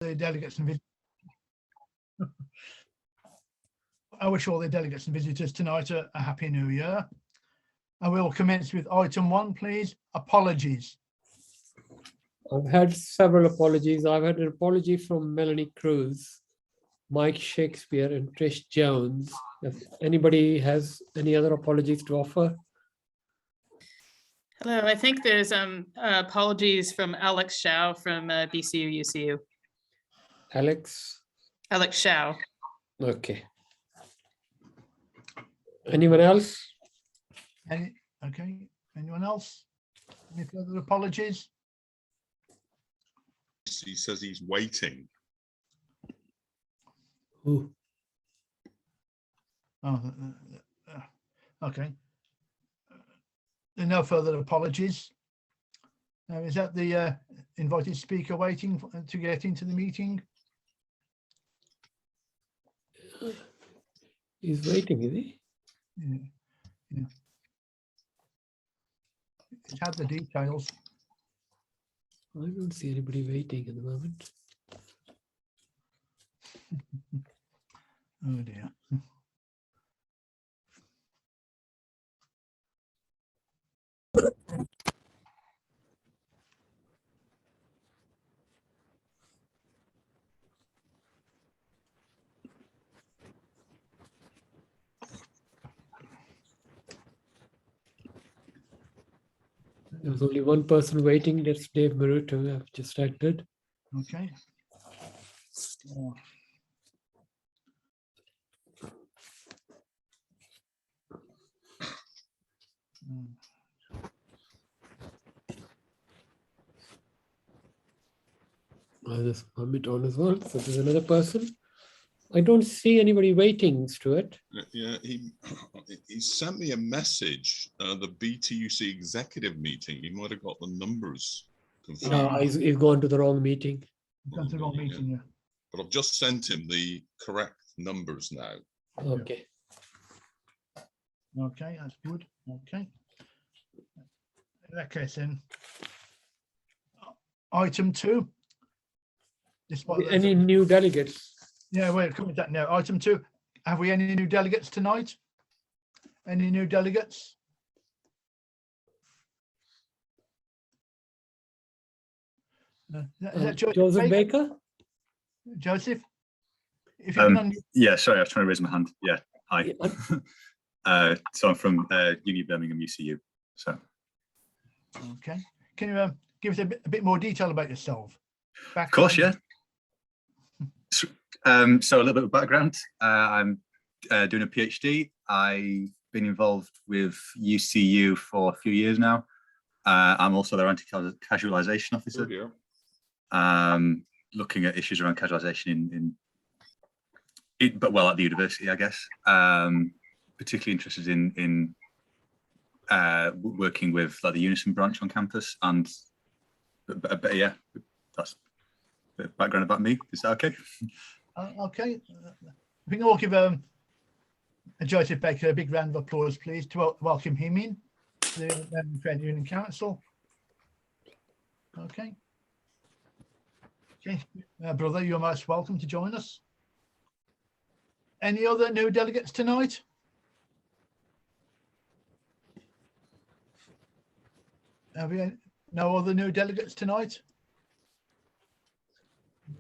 the delegates and I wish all the delegates and visitors tonight a happy new year. And we'll commence with item 1, please. Apologies. I've had several apologies. I've had an apology from Melanie Cruz, Mike Shakespeare, and Trish Jones. If anybody has any other apologies to offer. Hello, I think there's apologies from Alex Shao from BCU UCU. Alex? Alex Shao. Okay. Anyone else? Okay. Anyone else? Any further apologies? He says he's waiting. Ooh. Oh, okay. There are no further apologies. Now, is that the invited speaker waiting to get into the meeting? He's waiting, is he? Yeah. It had the details. I don't see anybody waiting at the moment. Oh dear. There was only one person waiting. That's Dave Maruto. I've just acted. Okay. I'll just comment on as well. So there's another person. I don't see anybody waiting, Stuart. Yeah, he sent me a message, the BTUC executive meeting. He might have got the numbers confused. No, he's gone to the wrong meeting. Gone to the wrong meeting, yeah. But I've just sent him the correct numbers now. Okay. Okay, that's good. Okay. In that case, then, item 2. Any new delegates? Yeah, we're coming to that now. Item 2. Have we any new delegates tonight? Any new delegates? Is that Joseph Baker? Joseph? If you can yeah, sorry, I was trying to raise my hand. Yeah, hi. So I'm from Uni Birmingham UCU. So. Okay. Can you give us a bit more detail about yourself? Of course, yeah. So a little bit of background. I'm doing a PhD. I've been involved with UCU for a few years now. I'm also their anti-casualisation officer. Good, yeah. Looking at issues around casualisation but at the university, I guess. Particularly interested in working with like the Unison branch on campus, and but yeah, that's the background about me. Is that okay? Okay. We can all give Joseph Baker a big round of applause, please, to welcome him in to the Birmingham Trades Union Council. Okay. Okay, brother, you're most welcome to join us. Any other new delegates tonight? Have we no other new delegates tonight?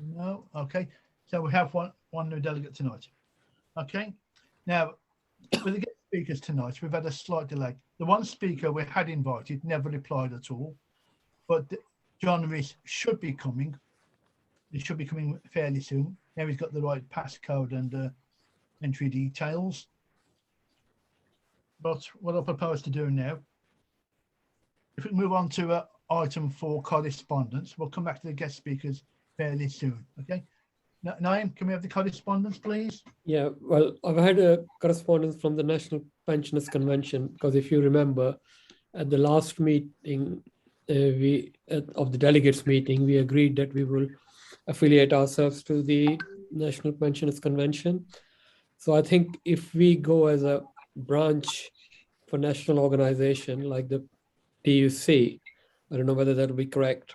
No. Okay. So we have one new delegate tonight. Okay. Now, with the guest speakers tonight, we've had a slight delay. The one speaker we had invited never replied at all, but John Rees should be coming. He should be coming fairly soon. Now he's got the right passcode and entry details. But what I propose to do now, if we move on to item 4, correspondence, we'll come back to the guest speakers fairly soon. Okay. Naeem, can we have the correspondence, please? Yeah, well, I've had a correspondence from the National Pensioners Convention, because if you remember, at the last meeting of the delegates meeting, we agreed that we will affiliate ourselves to the National Pensioners Convention. So I think if we go as a branch for national organization like the BTUC, I don't know whether that will be correct,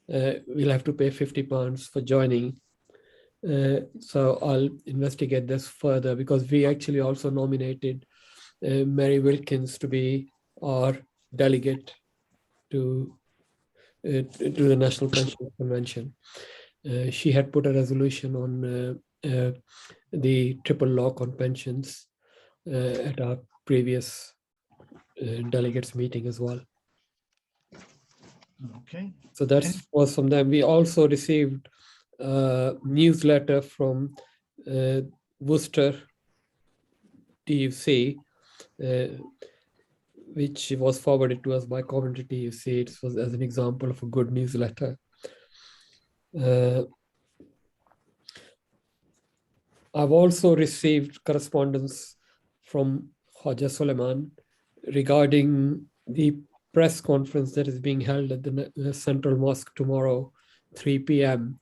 we'll have to pay £50 for joining. So I'll investigate this further, because we actually also nominated Mary Wilkins to be our delegate to the National Pension Convention. She had put a resolution on the triple lock on pensions at our previous delegates meeting as well. Okay. So that was from them. We also received a newsletter from Worcester TUC, which was forwarded to us by Coventry TUC. It was as an example of a good newsletter. I've also received correspondence from Khaja Suleiman regarding the press conference that is being held at the Central Mosque tomorrow, 3 p.m.,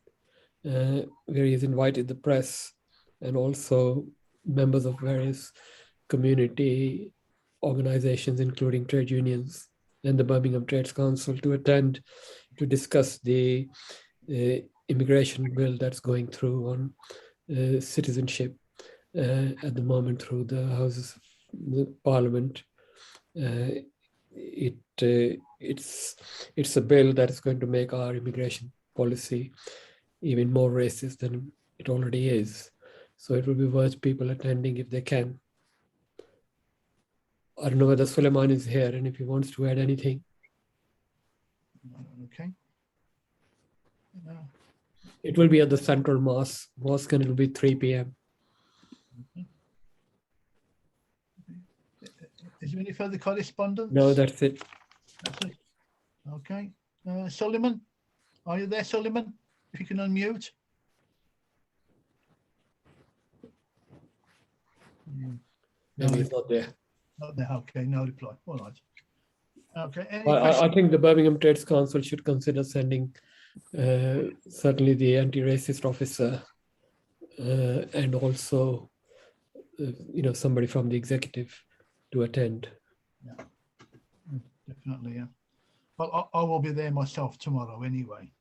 where he's invited the press and also members of various community organizations, including trade unions and the Birmingham Trades Council, to attend to discuss the immigration bill that's going through on citizenship at the moment through the Houses of the Parliament. It's a bill that is going to make our immigration policy even more racist than it already is. So it will be worth people attending if they can. I don't know whether Suleiman is here and if he wants to add anything. Okay. It will be at the Central Mosque and it will be 3 p.m. Is there any further correspondence? No, that's it. That's it. Okay. Suleiman, are you there, Suleiman? If you can unmute. Maybe he's not there. Not there. Okay, no reply. All right. Okay. I think the Birmingham Trades Council should consider sending certainly the anti-racist officer and also somebody from the executive to attend. Yeah, definitely. Yeah. Well, I will be there myself tomorrow anyway.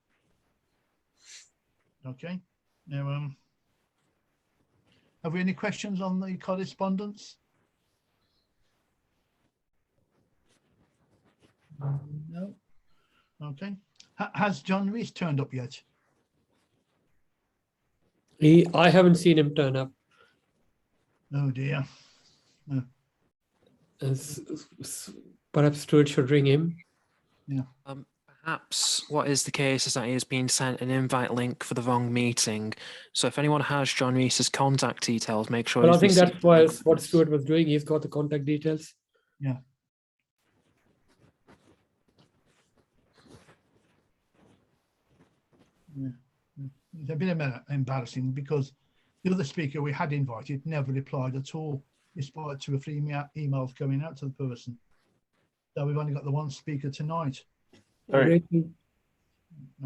Okay. Now, have we any questions on the correspondence? No. Okay. Has John Rees turned up yet? I haven't seen him turn up. Oh dear. No. Perhaps Stuart should ring him. Yeah. Perhaps what is the case is that he has been sent an invite link for the wrong meeting. So if anyone has John Rees's contact details, make sure. Well, I think that's what Stuart was doing. He's got the contact details. Yeah. Yeah. It's a bit embarrassing because the other speaker we had invited never replied at all, despite 2 or 3 emails going out to the person. So we've only got the one speaker tonight. Sorry, Okay.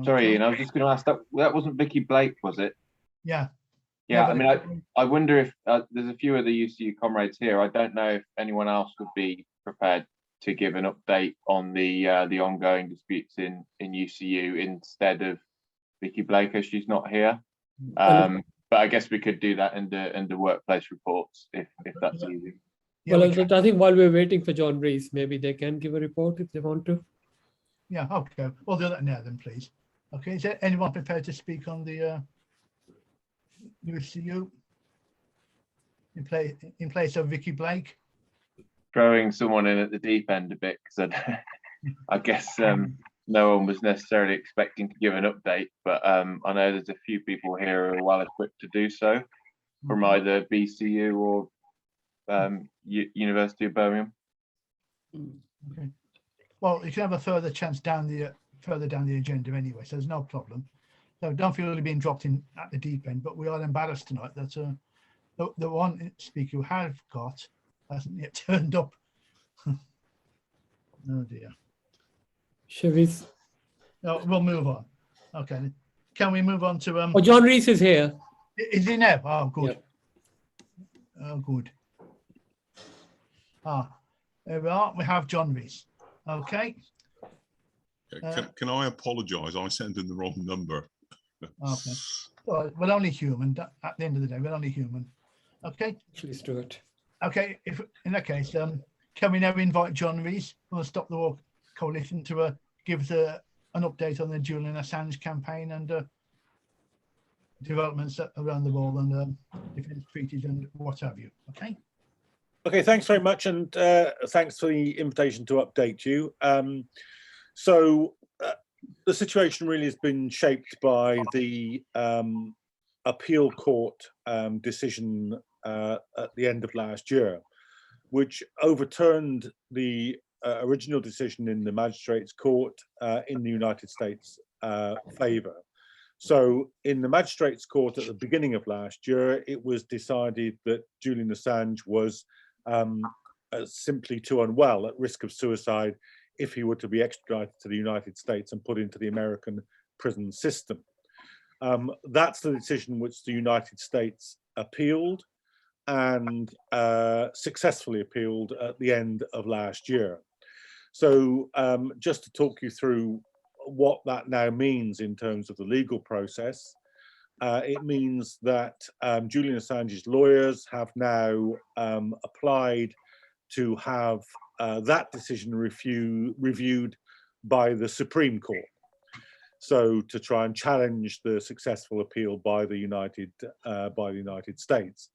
sorry, Ian. I was just going to ask that wasn't Vicky Blake, was it? Yeah. Yeah, Yeah, I mean, I wonder if there's a few of the UCU comrades here. I don't know if anyone else would be prepared to give an update on the ongoing disputes in UCU instead of Vicky Blake, as she's not here. But I guess we could do that in the workplace reports if that's easy. Yeah, Well, I think while we're waiting for John Rees, maybe they can give a report if they want to. yeah, okay. We'll do that now then, please. Okay, is there anyone prepared to speak on the UCU in place of Vicky Blake? Throwing someone in at the deep end a bit, because I guess no one was necessarily expecting to give an update, but I know there's a few people here who are well equipped to do so from either BCU or University of Birmingham. Okay. Well, you can have a further chance further down the agenda anyway, so there's no problem. So don't feel like being dropped in at the deep end, but we are embarrassed tonight that the one speaker we have got hasn't yet turned up. Oh dear. Shall we? No, we'll move on. Okay. Can we move on to Oh, John Rees is here. Is he now? Oh, good. Yeah. Oh, good. There we are. We have John Rees. Okay. Can I apologise? I sent in the wrong number. Okay. Well, we're only human. At the end of the day, we're only human. Okay. Actually, Stuart. Okay. If in that case, can we now invite John Rees from the Stop the War Coalition to give us an update on the Julian Assange campaign and developments around the world and defence treaties and what have you. Okay. Okay, thanks very much, and thanks for the invitation to update you. The situation really has been shaped by the appeal court decision at the end of last year, which overturned the original decision in the magistrates court in the United States favour. So in the magistrates court at the beginning of last year, it was decided that Julian Assange was simply too unwell, at risk of suicide, if he were to be extradited to the United States and put into the American prison system. That's the decision which the United States appealed and successfully appealed at the end of last year. So just to talk you through what that now means in terms of the legal process, it means that Julian Assange's lawyers have now applied to have that decision reviewed by the Supreme Court. So to try and challenge the successful appeal by the United States.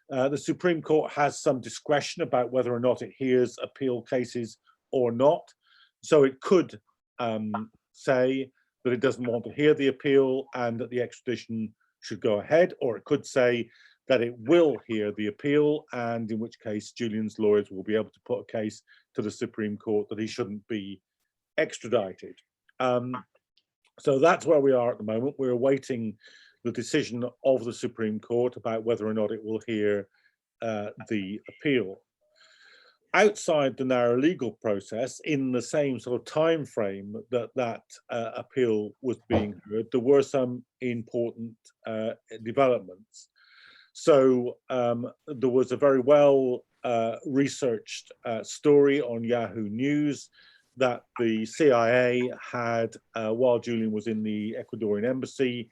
The Supreme Court has some discretion about whether or not it hears appeal cases or not. So it could say that it doesn't want to hear the appeal and that the extradition should go ahead, or it could say that it will hear the appeal, and in which case Julian's lawyers will be able to put a case to the Supreme Court that he shouldn't be extradited. So that's where we are at the moment. We're awaiting the decision of the Supreme Court about whether or not it will hear the appeal. Outside the narrow legal process, in the same sort of time frame that appeal was being heard, there were some important developments. So there was a very well researched story on Yahoo News that the CIA had, while Julian was in the Ecuadorian embassy,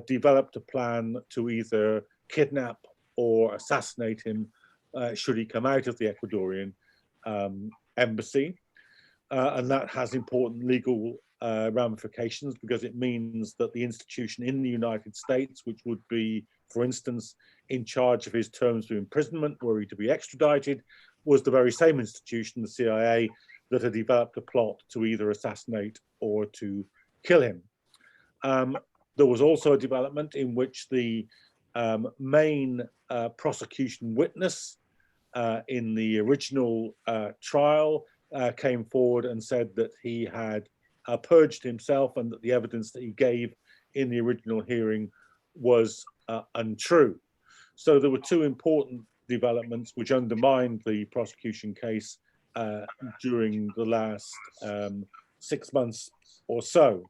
developed a plan to either kidnap or assassinate him should he come out of the Ecuadorian embassy. And that has important legal ramifications, because it means that the institution in the United States, which would be, for instance, in charge of his terms of imprisonment were he to be extradited, was the very same institution, the CIA, that had developed a plot to either assassinate or to kill him. There was also a development in which the main prosecution witness in the original trial came forward and said that he had purged himself and that the evidence that he gave in the original hearing was untrue. So there were two important developments which undermined the prosecution case during the last 6 months or so.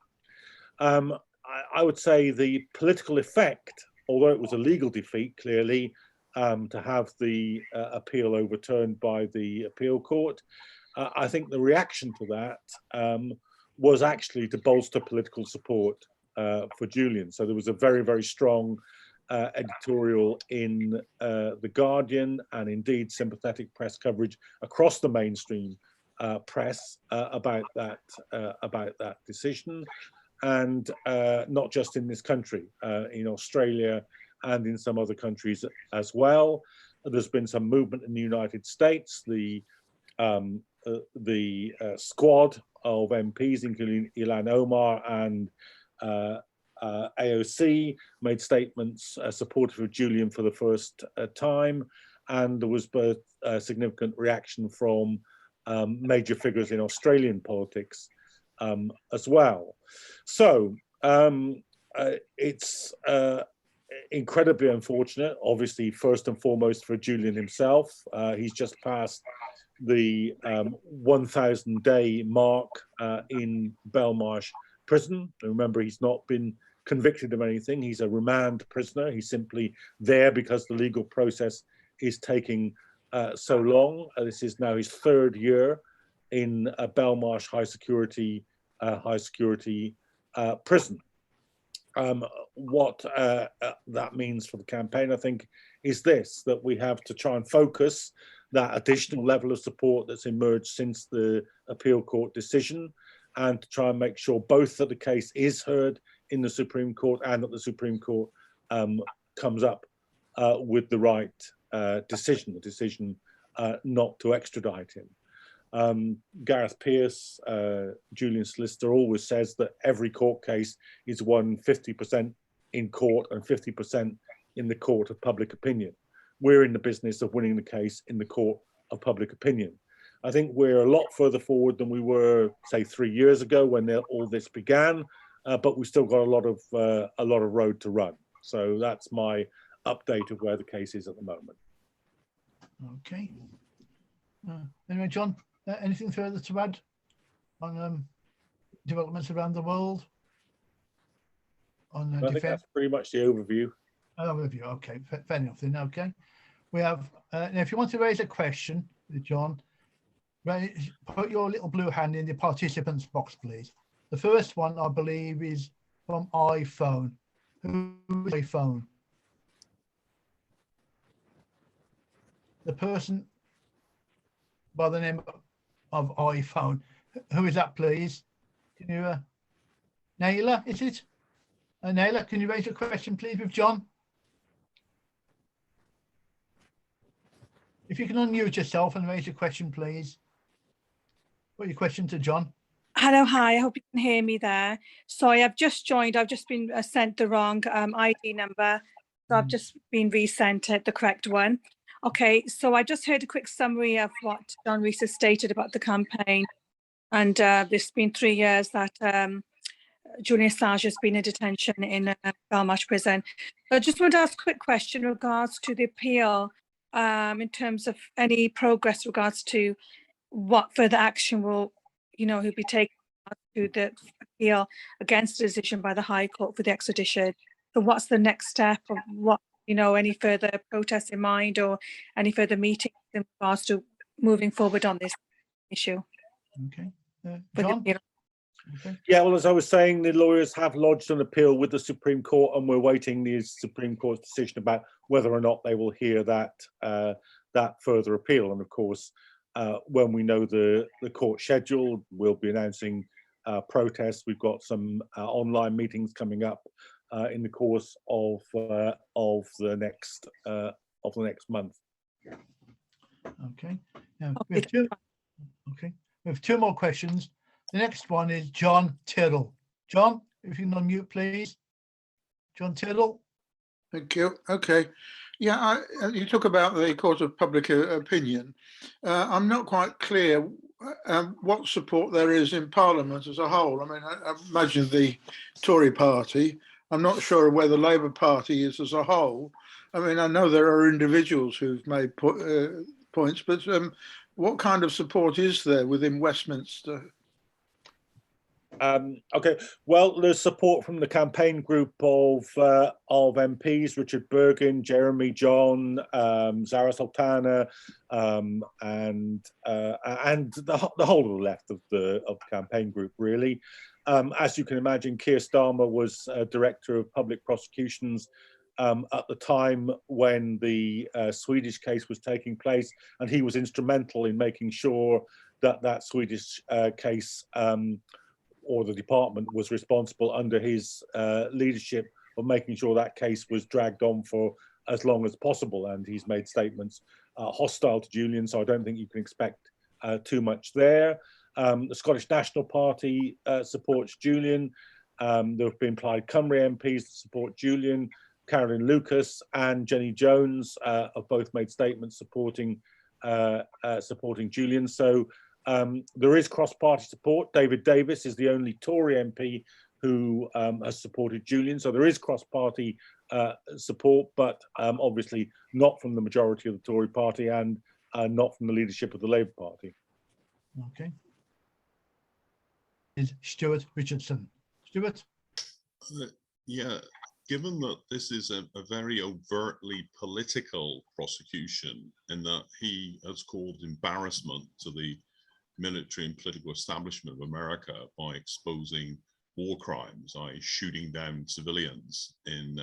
I would say the political effect, although it was a legal defeat, clearly, to have the appeal overturned by the appeal court, I think the reaction to that was actually to bolster political support for Julian. So there was a very, very strong editorial in The Guardian, and indeed sympathetic press coverage across the mainstream press about that decision, and not just in this country, in Australia and in some other countries as well. There's been some movement in the United States. The squad of MPs, including Ilhan Omar and AOC, made statements supportive of Julian for the first time, and there was both a significant reaction from major figures in Australian politics as well. So it's incredibly unfortunate, obviously, first and foremost for Julian himself. He's just passed the 1,000-day mark in Belmarsh prison. Remember, he's not been convicted of anything. He's a remand prisoner. He's simply there because the legal process is taking so long. This is now his third year in a Belmarsh high security high security prison. What that means for the campaign, I think, is this, that we have to try and focus that additional level of support that's emerged since the appeal court decision, and to try and make sure both that the case is heard in the Supreme Court and that the Supreme Court comes up with the right decision, the decision not to extradite him. Gareth Pearce, Julian's solicitor, always says that every court case is won 50% in court and 50% in the court of public opinion. We're in the business of winning the case in the court of public opinion. I think we're a lot further forward than we were, say, 3 years ago when all this began, but we've still got a lot of road to run. So that's my update of where the case is at the moment. Okay. Anyway, John, anything further to add on developments around the world? On I think that's pretty much the overview. Overview. Okay, fair enough then. Okay, we have. Now, if you want to raise a question, John, put your little blue hand in the participants box, please. The first one, I believe, is from iPhone. Who is iPhone? The person by the name of iPhone. Who is that, please? Can you, Naila, is it? Naila, can you raise your question, please, with John? If you can unmute yourself and raise your question, please. Put your question to John. Hello, hi, I hope you can hear me there. Sorry, I've just joined. I've just been sent the wrong ID number. So I've just been resent it, the correct one. Okay, so I just heard a quick summary of what John Rees has stated about the campaign. And this has been 3 years that Julian Assange has been in detention in Belmarsh prison. So I just want to ask a quick question in regards to the appeal, in terms of any progress regards to what further action will, he'll be taking to the appeal against the decision by the High Court for the extradition. So what's the next step, or what, any further protests in mind, or any further meetings in regards to moving forward on this issue? Okay. John? Okay. Yeah, well, as I was saying, the lawyers have lodged an appeal with the Supreme Court, and we're waiting the Supreme Court's decision about whether or not they will hear that that further appeal. And of course, when we know the court schedule, we'll be announcing protests. We've got some online meetings coming up in the course of the next month. Okay. Now, we have two more questions. The next one is John Tyrrell. John, if you can unmute, please. John Tyrrell. Thank you. Okay. Yeah, you talk about the court of public opinion. I'm not quite clear what support there is in Parliament as a whole. I mean, I imagine the Tory party. I'm not sure where the Labour Party is as a whole. I mean, I know there are individuals who've made points, but what kind of support is there within Westminster? Okay, well, there's support from the campaign group of MPs: Richard Bergin, Jeremy John, Zara Sultana, and the whole of the left of the campaign group, really. As you can imagine, Keir Starmer was Director of Public Prosecutions at the time when the Swedish case was taking place, and he was instrumental in making sure that that Swedish case, or the department, was responsible under his leadership of making sure that case was dragged on for as long as possible. And he's made statements hostile to Julian, so I don't think you can expect too much there. The Scottish National Party supports Julian. There have been Plaid Cymru MPs to support Julian. Carolyn Lucas and Jenny Jones have both made statements supporting Julian. So there is cross-party support. David Davis is the only Tory MP who has supported Julian. So there is cross-party support, but obviously not from the majority of the Tory party and not from the leadership of the Labour Party. Okay. Is Stuart Richardson. Stuart? Yeah, given that this is a very overtly political prosecution, in that he has caused embarrassment to the military and political establishment of America by exposing war crimes, i.e. shooting down civilians in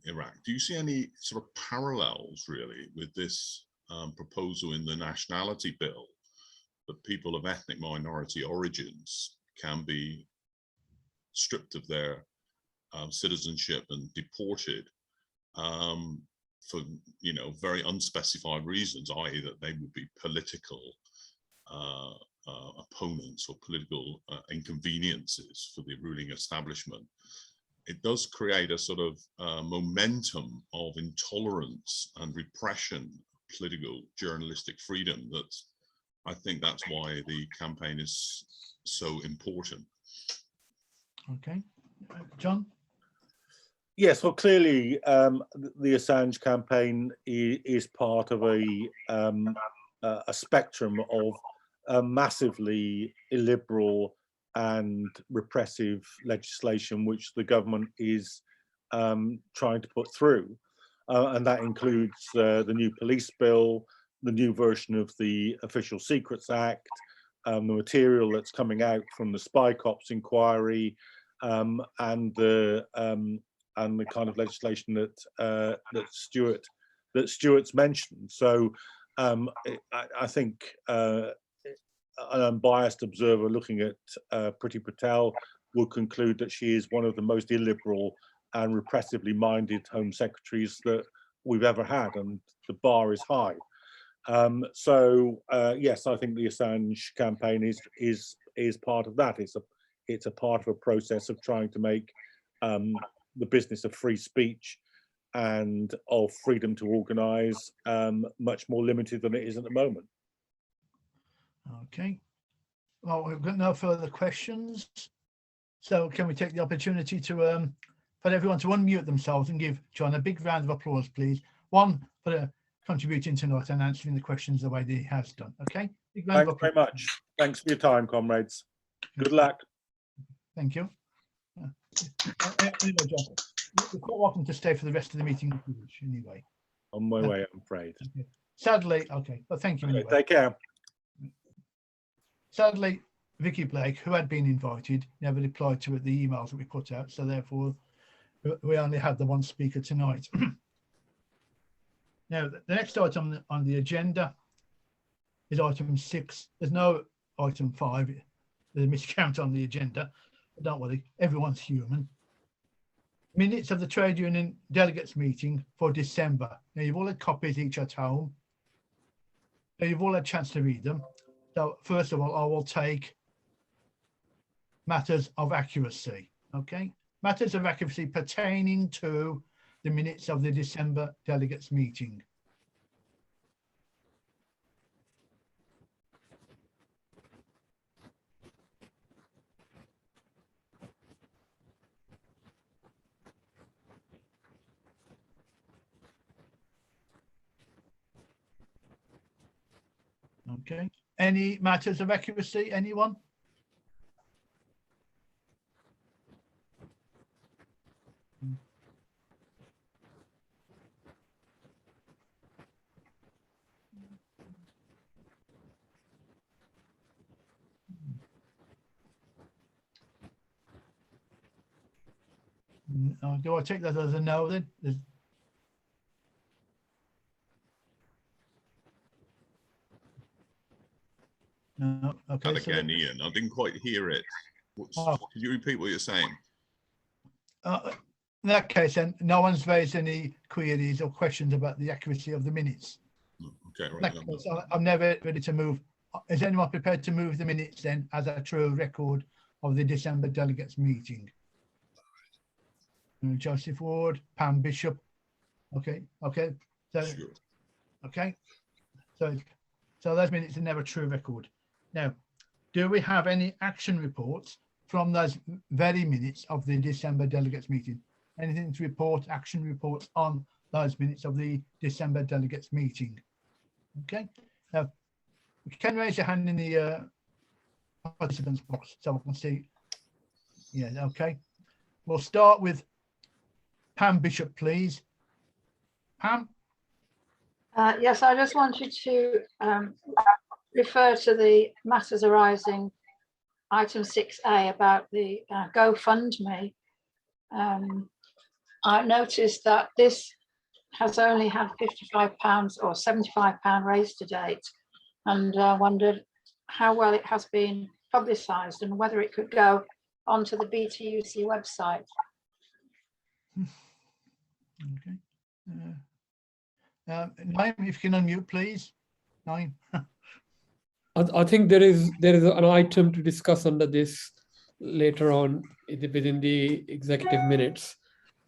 Iraq. Do you see any sort of parallels really with this proposal in the nationality bill that people of ethnic minority origins can be stripped of their citizenship and deported for, you know, very unspecified reasons, i.e. that they would be political opponents or political inconveniences for the ruling establishment? It does create a sort of momentum of intolerance and repression of political journalistic freedom that I think that's why the campaign is so important. Okay, John? Yes, well, clearly the Assange campaign is part of a spectrum of massively illiberal and repressive legislation which the government is trying to put through. And that includes the new police bill, the new version of the Official Secrets Act, the material that's coming out from the Spy Cops inquiry, and the kind of legislation that Stuart's mentioned. So I think an unbiased observer looking at Priti Patel will conclude that she is one of the most illiberal and repressively minded Home Secretaries that we've ever had, and the bar is high. So yes, I think the Assange campaign is part of that. It's a part of a process of trying to make the business of free speech and of freedom to organise much more limited than it is at the moment. Okay. Well, we've got no further questions. So can we take the opportunity to for everyone to unmute themselves and give John a big round of applause, please. One, for contributing tonight and answering the questions the way that he has done. Okay. Big round Thanks very much. Thanks for your time, comrades. Good luck. Thank you. Anyway, John, you're quite welcome to stay for the rest of the meeting if you wish, anyway. On my way, I'm afraid. Okay. Sadly, okay, but thank you anyway. Okay, take care. Sadly, Vicky Blake, who had been invited, never replied to the emails that we put out, so therefore we only had the one speaker tonight. Now, the next item on the agenda is item 6. There's no item 5. There's a miscount on the agenda, but don't worry, everyone's human. Minutes of the Trade Union Delegates meeting for December. Now, you've all had copies each at home. Now, you've all had a chance to read them. So first of all, I will take matters of accuracy, okay? Matters of accuracy pertaining to the minutes of the December delegates meeting. Okay, any matters of accuracy, anyone? Do I take that as a no then? No, okay. And again, Ian, I didn't quite hear it. Could you repeat what you're saying? In that case, then no one's raised any queries or questions about the accuracy of the minutes. Okay, right. Case, I'm never ready to move. Is anyone prepared to move the minutes then as a true record of the December delegates meeting? Joseph Ward, Pam Bishop. Okay. So, Sure. okay. So those minutes are never true record. Now, do we have any action reports from those very minutes of the December delegates meeting? Anything to report, action reports on those minutes of the December delegates meeting? Okay. Now, you can raise your hand in the participants box so I can see. Yeah, okay. We'll start with Pam Bishop, please. Pam? Yes, I just wanted to refer to the matters arising, item 6A about the GoFundMe. I noticed that this has only had £55 or £75 raised to date, and wondered how well it has been publicised and whether it could go onto the BTUC website. Okay. Naim, if you can unmute, please. Naim. I think there is an item to discuss under this later on within the executive minutes.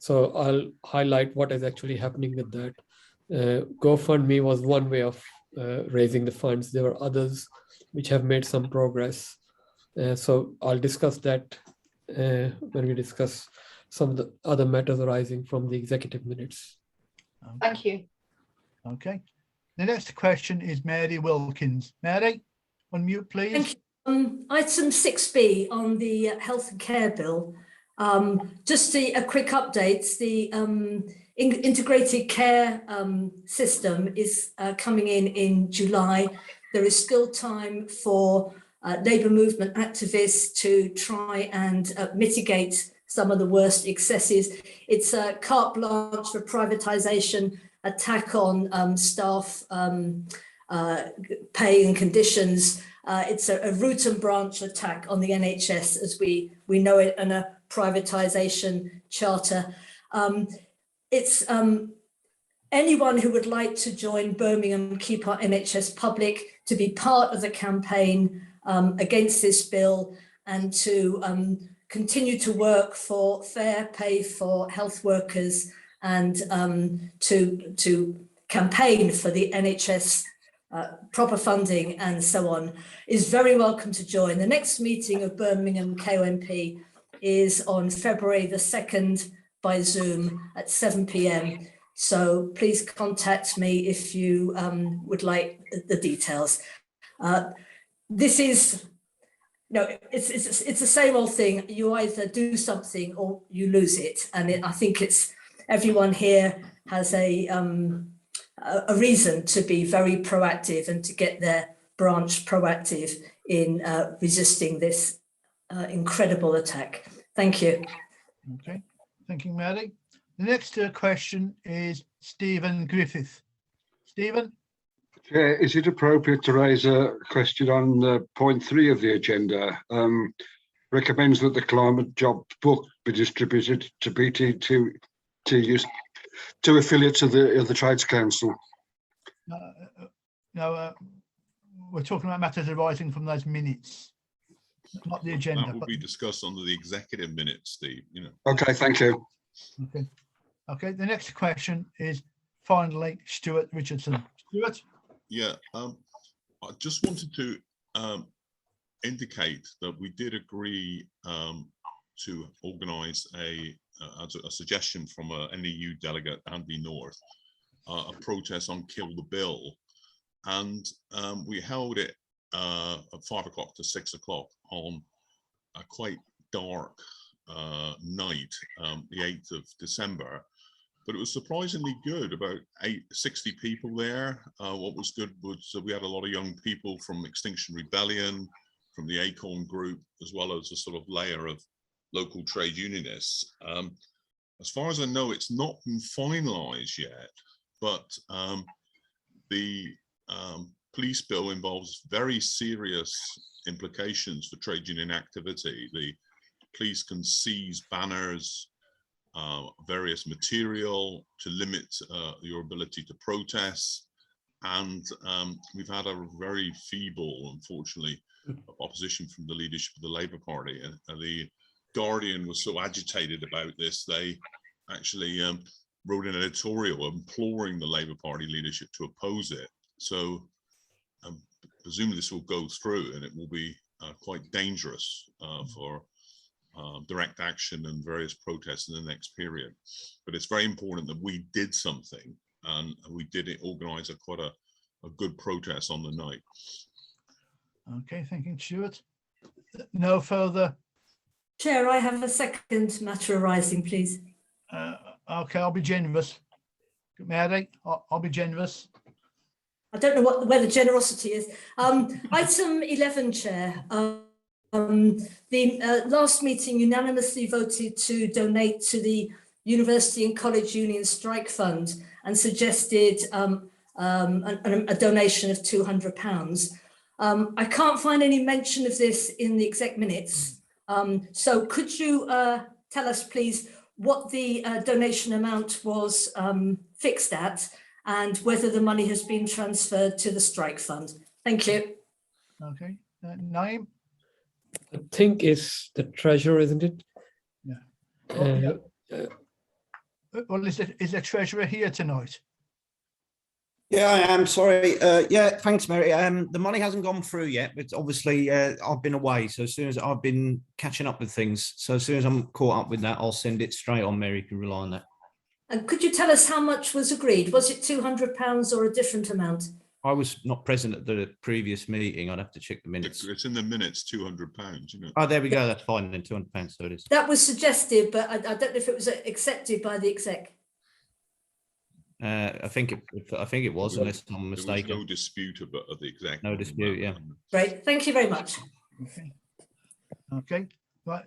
So I'll highlight what is actually happening with that. GoFundMe was one way of raising the funds. There were others which have made some progress. So I'll discuss that when we discuss some of the other matters arising from the executive minutes. Thank you. Okay. The next question is Mary Wilkins. Mary, unmute, please. Thank you. Item 6B on the health and care bill. Just a quick update. The integrated care system is coming in July. There is still time for labour movement activists to try and mitigate some of the worst excesses. It's a carte blanche for privatisation, attack on staff pay and conditions. It's a root and branch attack on the NHS as we know it, and a privatisation charter. It's anyone who would like to join Birmingham Keep Our NHS Public to be part of the campaign against this bill and to continue to work for fair pay for health workers and to campaign for the NHS proper funding and so on, is very welcome to join. The next meeting of Birmingham KOMP is on February the 2nd by Zoom at 7 p.m. So please contact me if you would like the details. This is, it's the same old thing. You either do something or you lose it. And I think it's everyone here has a reason to be very proactive and to get their branch proactive in resisting this incredible attack. Thank you. Okay, thank you, Mary. The next question is Stephen Griffith. Stephen? Chair, is it appropriate to raise a question on point 3 of the agenda? Recommends that the climate job book be distributed to BTUC to affiliates of the Trades Council. No, we're talking about matters arising from those minutes, not the agenda. That will be discussed under the executive minutes, Steve. Okay, thank you. Okay. Okay. The next question is finally Stuart Richardson. Stuart. Yeah. I just wanted to indicate that we did agree to organise a suggestion from a NEU delegate, Andy North, a protest on Kill the Bill, and we held it at 5 o'clock to 6 o'clock on a quite dark night, the 8th of December, but it was surprisingly good. About 60 people there. What was good was that we had a lot of young people from Extinction Rebellion, from the Acorn Group, as well as a sort of layer of local trade unionists. As far as I know, it's not been finalised yet, but the police bill involves very serious implications for trade union activity. The police can seize banners, various material to limit your ability to protest. And we've had a very feeble, unfortunately, opposition from the leadership of the Labour Party. And the Guardian was so agitated about this, they actually wrote an editorial imploring the Labour Party leadership to oppose it. So presumably this will go through, and it will be quite dangerous for direct action and various protests in the next period. But it's very important that we did something, and we did organise quite a good protest on the night. Okay, thank you, Stuart. No further. Chair, I have a second matter arising, please. Okay, I'll be generous. Mary, I'll be generous. I don't know where the generosity is. Item 11, Chair. The last meeting unanimously voted to donate to the University and College Union Strike Fund and suggested a donation of £200. I can't find any mention of this in the exec minutes. So could you tell us, please, what the donation amount was fixed at and whether the money has been transferred to the strike fund? Thank you. Okay, Naeem? I think it's the treasurer, isn't it? Yeah. Well, is the treasurer here tonight? Yeah, I am. Sorry. Yeah, thanks, Mary. The money hasn't gone through yet, but obviously I've been away. So as soon as I've been catching up with things, so as soon as I'm caught up with that, I'll send it straight on. Mary, you can rely on that. And could you tell us how much was agreed? Was it £200 or a different amount? I was not present at the previous meeting. I'd have to check the minutes. It's in the minutes, £200, you know. Oh, there we go. That's fine then, £200. So it is. That was suggested, but I don't know if it was accepted by the exec. I think it was, unless I'm mistaken. There was no dispute about the exec. No dispute, yeah. Great, thank you very much. Okay. Right.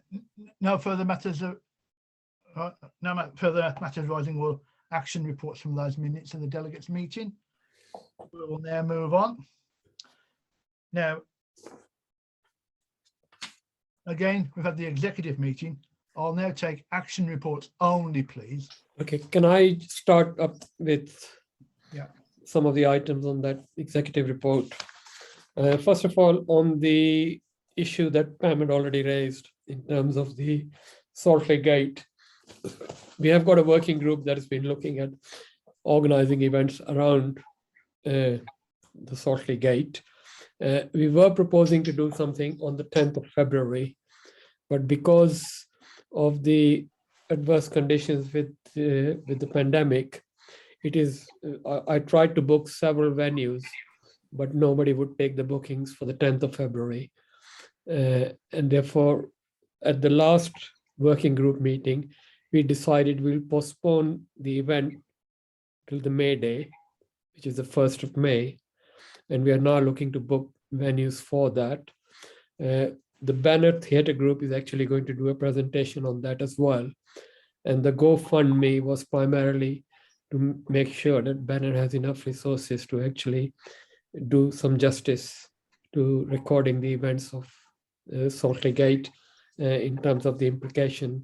No further matters. No further matters rising or action reports from those minutes of the delegates meeting. We will now move on. Now, again, we've had the executive meeting. I'll now take action reports only, please. Okay, can I start up with some of the items on that executive report? First of all, on the issue that Pam had already raised in terms of the Salt Lake Gate, we have got a working group that has been looking at organizing events around the Salt Lake Gate. We were proposing to do something on the 10th of February, but because of the adverse conditions with the pandemic, it is I tried to book several venues, but nobody would take the bookings for the 10th of February. And therefore, at the last working group meeting, we decided we'll postpone the event till the May Day, which is the 1st of May. And we are now looking to book venues for that. The Banner Theatre Group is actually going to do a presentation on that as well. And the GoFundMe was primarily to make sure that Banner has enough resources to actually do some justice to recording the events of Salt Lake Gate in terms of the implication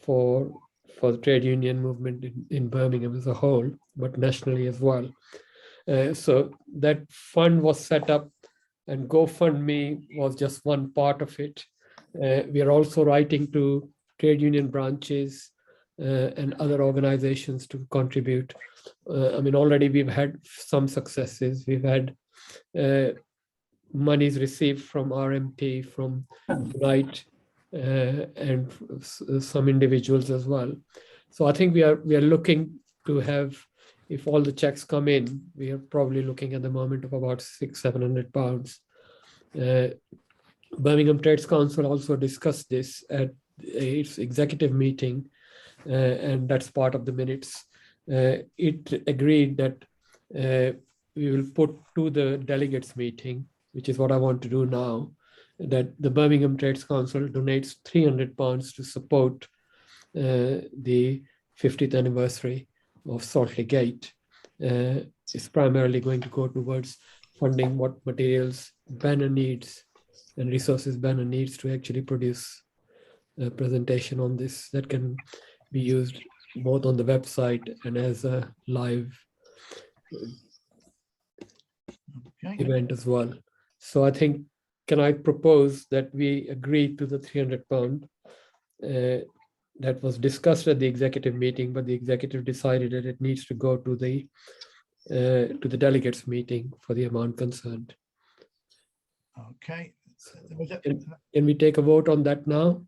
for the trade union movement in Birmingham as a whole, but nationally as well. So that fund was set up, and GoFundMe was just one part of it. We are also writing to trade union branches and other organizations to contribute. I mean, already we've had some successes. We've had monies received from RMT, from Unite, and some individuals as well. So I think we are looking to have, if all the checks come in, we are probably looking at the moment of about £600-700. Birmingham Trades Council also discussed this at its executive meeting, and that's part of the minutes. It agreed that we will put to the delegates meeting, which is what I want to do now, that the Birmingham Trades Council donates £300 to support the 50th anniversary of Salt Lake Gate. It's primarily going to go towards funding what materials Banner needs and resources Banner needs to actually produce a presentation on this that can be used both on the website and as a live event as well. So I think, can I propose that we agree to the £300 that was discussed at the executive meeting, but the executive decided that it needs to go to the delegates meeting for the amount concerned. Okay. Can we take a vote on that now?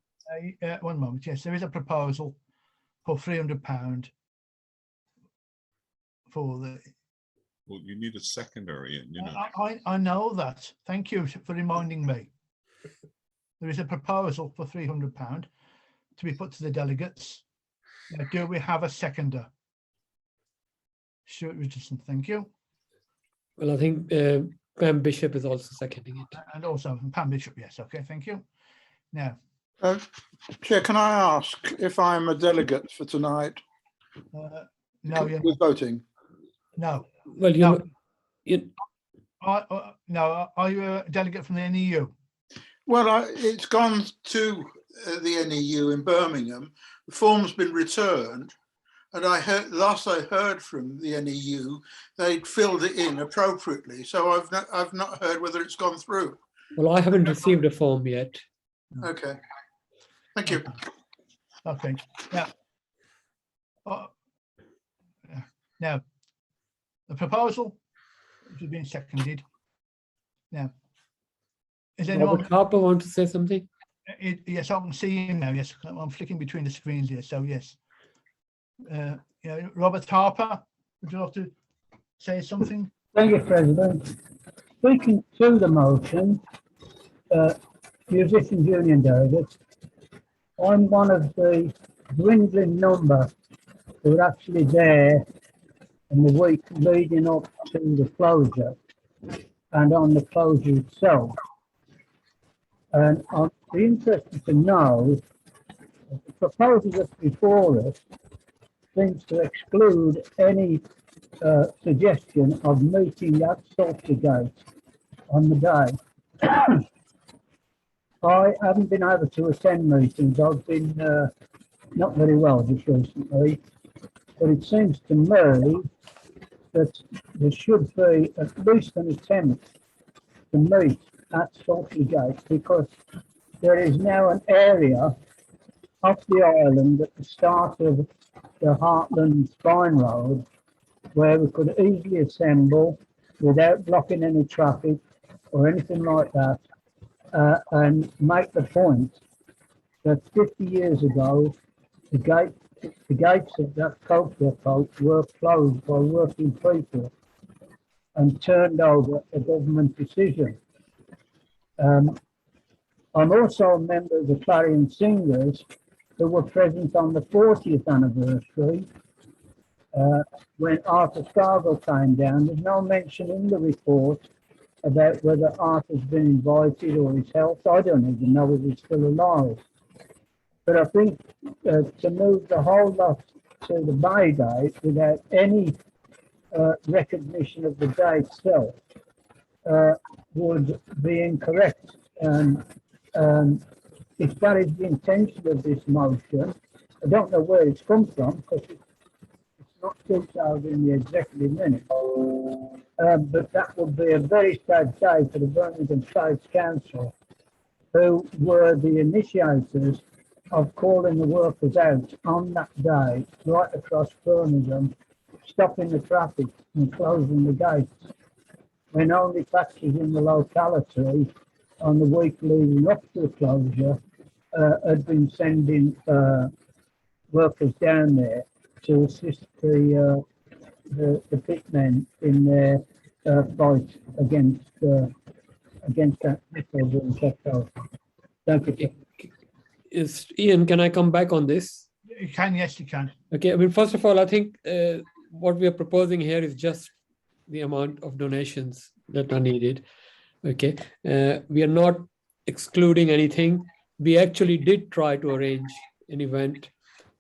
One moment. Yes, there is a proposal for £300 for the. Well, you need a secondary, you know. I know that. Thank you for reminding me. There is a proposal for £300 to be put to the delegates. Do we have a seconder? Stuart Richardson, thank you. Well, I think Pam Bishop is also seconding it. And also Pam Bishop, yes. Okay, thank you. Now, Chair, can I ask if I'm a delegate for tonight? no, you're With voting? no. Well, No. you No, are you a delegate from the NEU? Well, it's gone to the NEU in Birmingham. The form's been returned, and last I heard from the NEU, they'd filled it in appropriately. So I've not heard whether it's gone through. Well, I haven't received a form yet. Okay, thank you. Okay. Now, the proposal has been seconded. Now, is anyone? Robert Harper want to say something? Yes, I can see him now. Yes, I'm flicking between the screens here. So yes, Robert Harper, would you like to say something? Thank you, President. Speaking to the motion, Musicians Union delegates, I'm one of the dwindling number who are actually there in the week leading up to the closure and on the closure itself. And I'd be interested to know if the proposal that's before us seems to exclude any suggestion of meeting at Saltergate on the day. I haven't been able to attend meetings. I've been not very well just recently, but it seems to me that there should be at least an attempt to meet at Saltergate, because there is now an area off the island at the start of the Heartland Spine Road where we could easily assemble without blocking any traffic or anything like that, and make the point that 50 years ago, the gates of that cultural coach were closed by working people and turned over a government decision. I'm also a member of the Clarion Singers who were present on the 40th anniversary when Arthur Scargill came down. There's no mention in the report about whether Arthur's been invited or his health. I don't even know if he's still alive. But I think to move the whole lot to the May date without any recognition of the day itself would be incorrect. And if that is the intention of this motion, I don't know where it's come from, because it's not detailed in the executive minutes. But that would be a very sad day for the Birmingham Trades Council, who were the initiators of calling the workers out on that day, right across Birmingham, stopping the traffic and closing the gates, when only factories in the locality on the week leading up to the closure had been sending workers down there to assist the pitmen in their fight against that nickel being kept out. Thank you. Ian, can I come back on this? You can, yes, you can. Okay, I mean, first of all, I think what we are proposing here is just the amount of donations that are needed. Okay, we are not excluding anything. We actually did try to arrange an event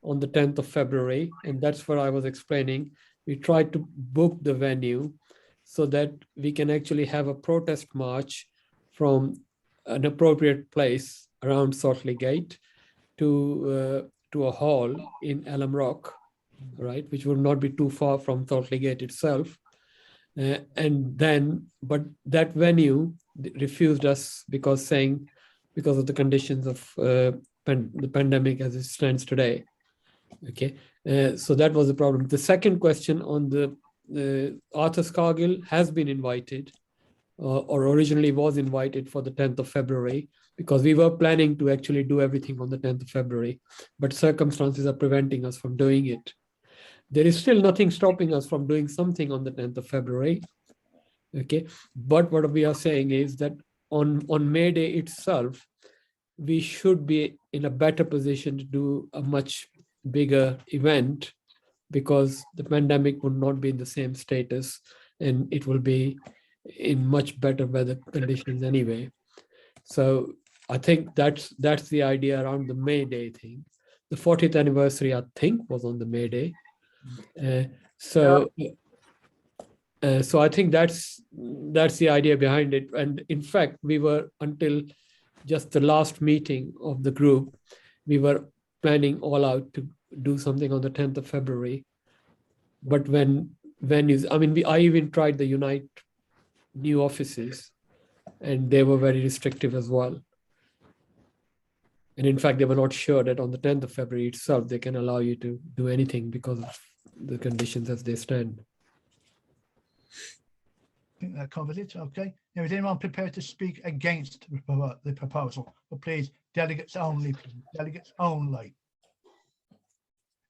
on the 10th of February, and that's what I was explaining. We tried to book the venue so that we can actually have a protest march from an appropriate place around Saltley Gate to a hall in Elm Rock, right, which would not be too far from Saltley Gate itself. And then, but that venue refused us because of the conditions of the pandemic as it stands today. Okay, so that was the problem. The second question on the Arthur Scargill has been invited, or originally was invited for the 10th of February, because we were planning to actually do everything on the 10th of February, but circumstances are preventing us from doing it. There is still nothing stopping us from doing something on the 10th of February. Okay, but what we are saying is that on May Day itself, we should be in a better position to do a much bigger event, because the pandemic would not be in the same status and it will be in much better weather conditions anyway. So I think that's the idea around the May Day thing. The 40th anniversary, I think, was on the May Day. So I think that's the idea behind it. And in fact, we were, until just the last meeting of the group, we were planning all out to do something on the 10th of February. But when venues, I mean, I even tried the Unite new offices, and they were very restrictive as well. And in fact, they were not sure that on the 10th of February itself, they can allow you to do anything because of the conditions as they stand. I think that covers it. Okay. Now, is anyone prepared to speak against the proposal? But please, delegates only, please. Delegates only.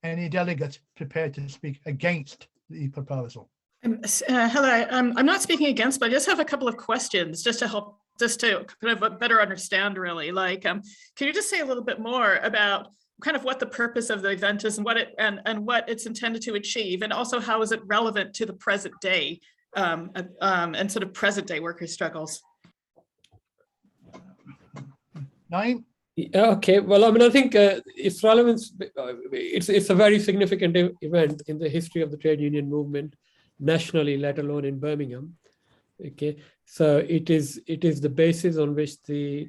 Any delegate prepared to speak against the proposal? Hello, I'm not speaking against, but I just have a couple of questions just to help, just to kind of better understand really. Like, can you just say a little bit more about kind of what the purpose of the event is and what it and what it's intended to achieve, and also how is it relevant to the present day and sort of present day workers' struggles? Naeem? Okay, well, I mean, I think its relevance, it's a very significant event in the history of the trade union movement nationally, let alone in Birmingham. Okay, so it is the basis on which the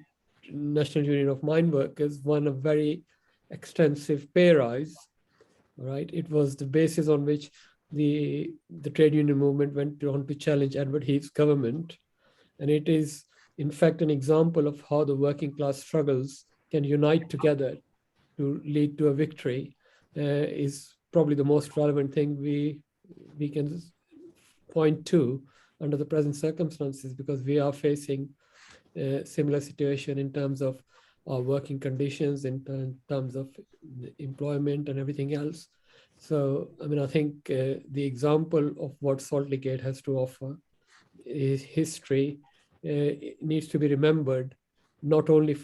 National Union of Mine Workers won a very extensive pay rise. Right, it was the basis on which the trade union movement went on to challenge Edward Heath's government, and it is in fact an example of how the working class struggles can unite together to lead to a victory. Is probably the most relevant thing we can point to under the present circumstances, because we are facing a similar situation in terms of our working conditions, in terms of employment and everything else. So, I mean, I think the example of what Salt Lake Gate has to offer is history. It needs to be remembered, not only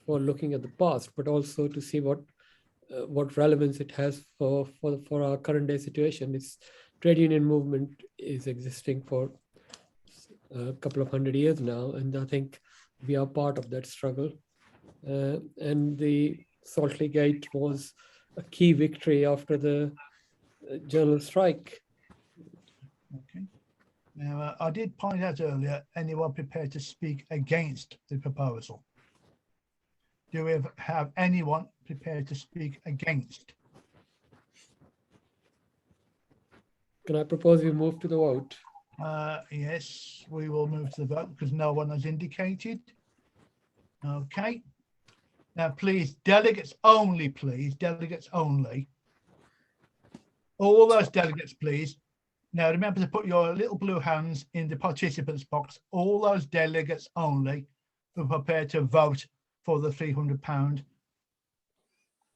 for looking at the past, but also to see what relevance it has for our current day situation. This trade union movement is existing for a couple of 100 years now, and I think we are part of that struggle. And the Salt Lake Gate was a key victory after the general strike. Okay. Now, I did point out earlier, anyone prepared to speak against the proposal? Do we have anyone prepared to speak against? Can I propose we move to the vote? Yes, we will move to the vote because no one has indicated. Okay. Now, please, delegates only, please, delegates only. All those delegates, please. Now, remember to put your little blue hands in the participants box. All those delegates only who are prepared to vote for the £300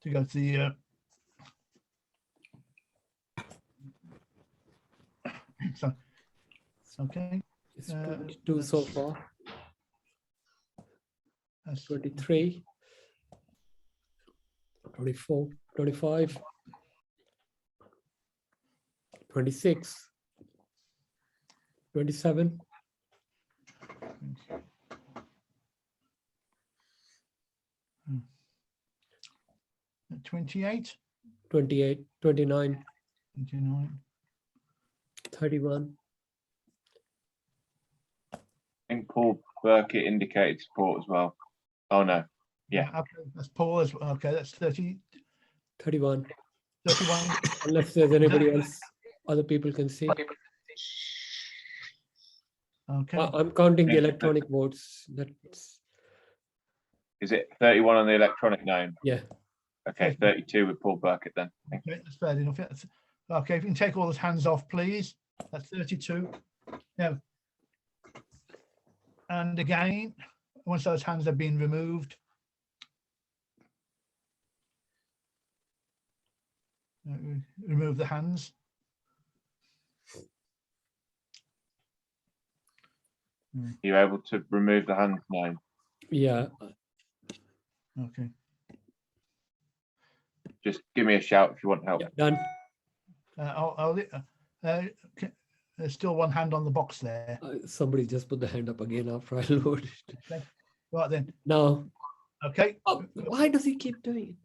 to go to the so, okay. It's 22 so far. That's 23, 24, 25, 26, 27, 28, 28, 29, 29. 31. I think Paul Burkett indicated support as well. Oh no, yeah. Okay, that's Paul as well. Okay, that's 30, 31. 31. Unless there's anybody else, other people can see. Okay. I'm counting the electronic votes. That's. Is it 31 on the electronic name? Yeah. Okay, 32 with Paul Burkett then. Thank you. Okay, that's fair enough. That's, okay, if you can take all those hands off, please. That's 32. Now, and again, once those hands have been removed, remove the hands. You're able to remove the hand now? Yeah. Okay. Just give me a shout if you want help. Yeah, done. Okay. there's still one hand on the box there. Somebody just put the hand up again after I loaded it. Okay. Right then. No. Okay. Oh, why does he keep doing it?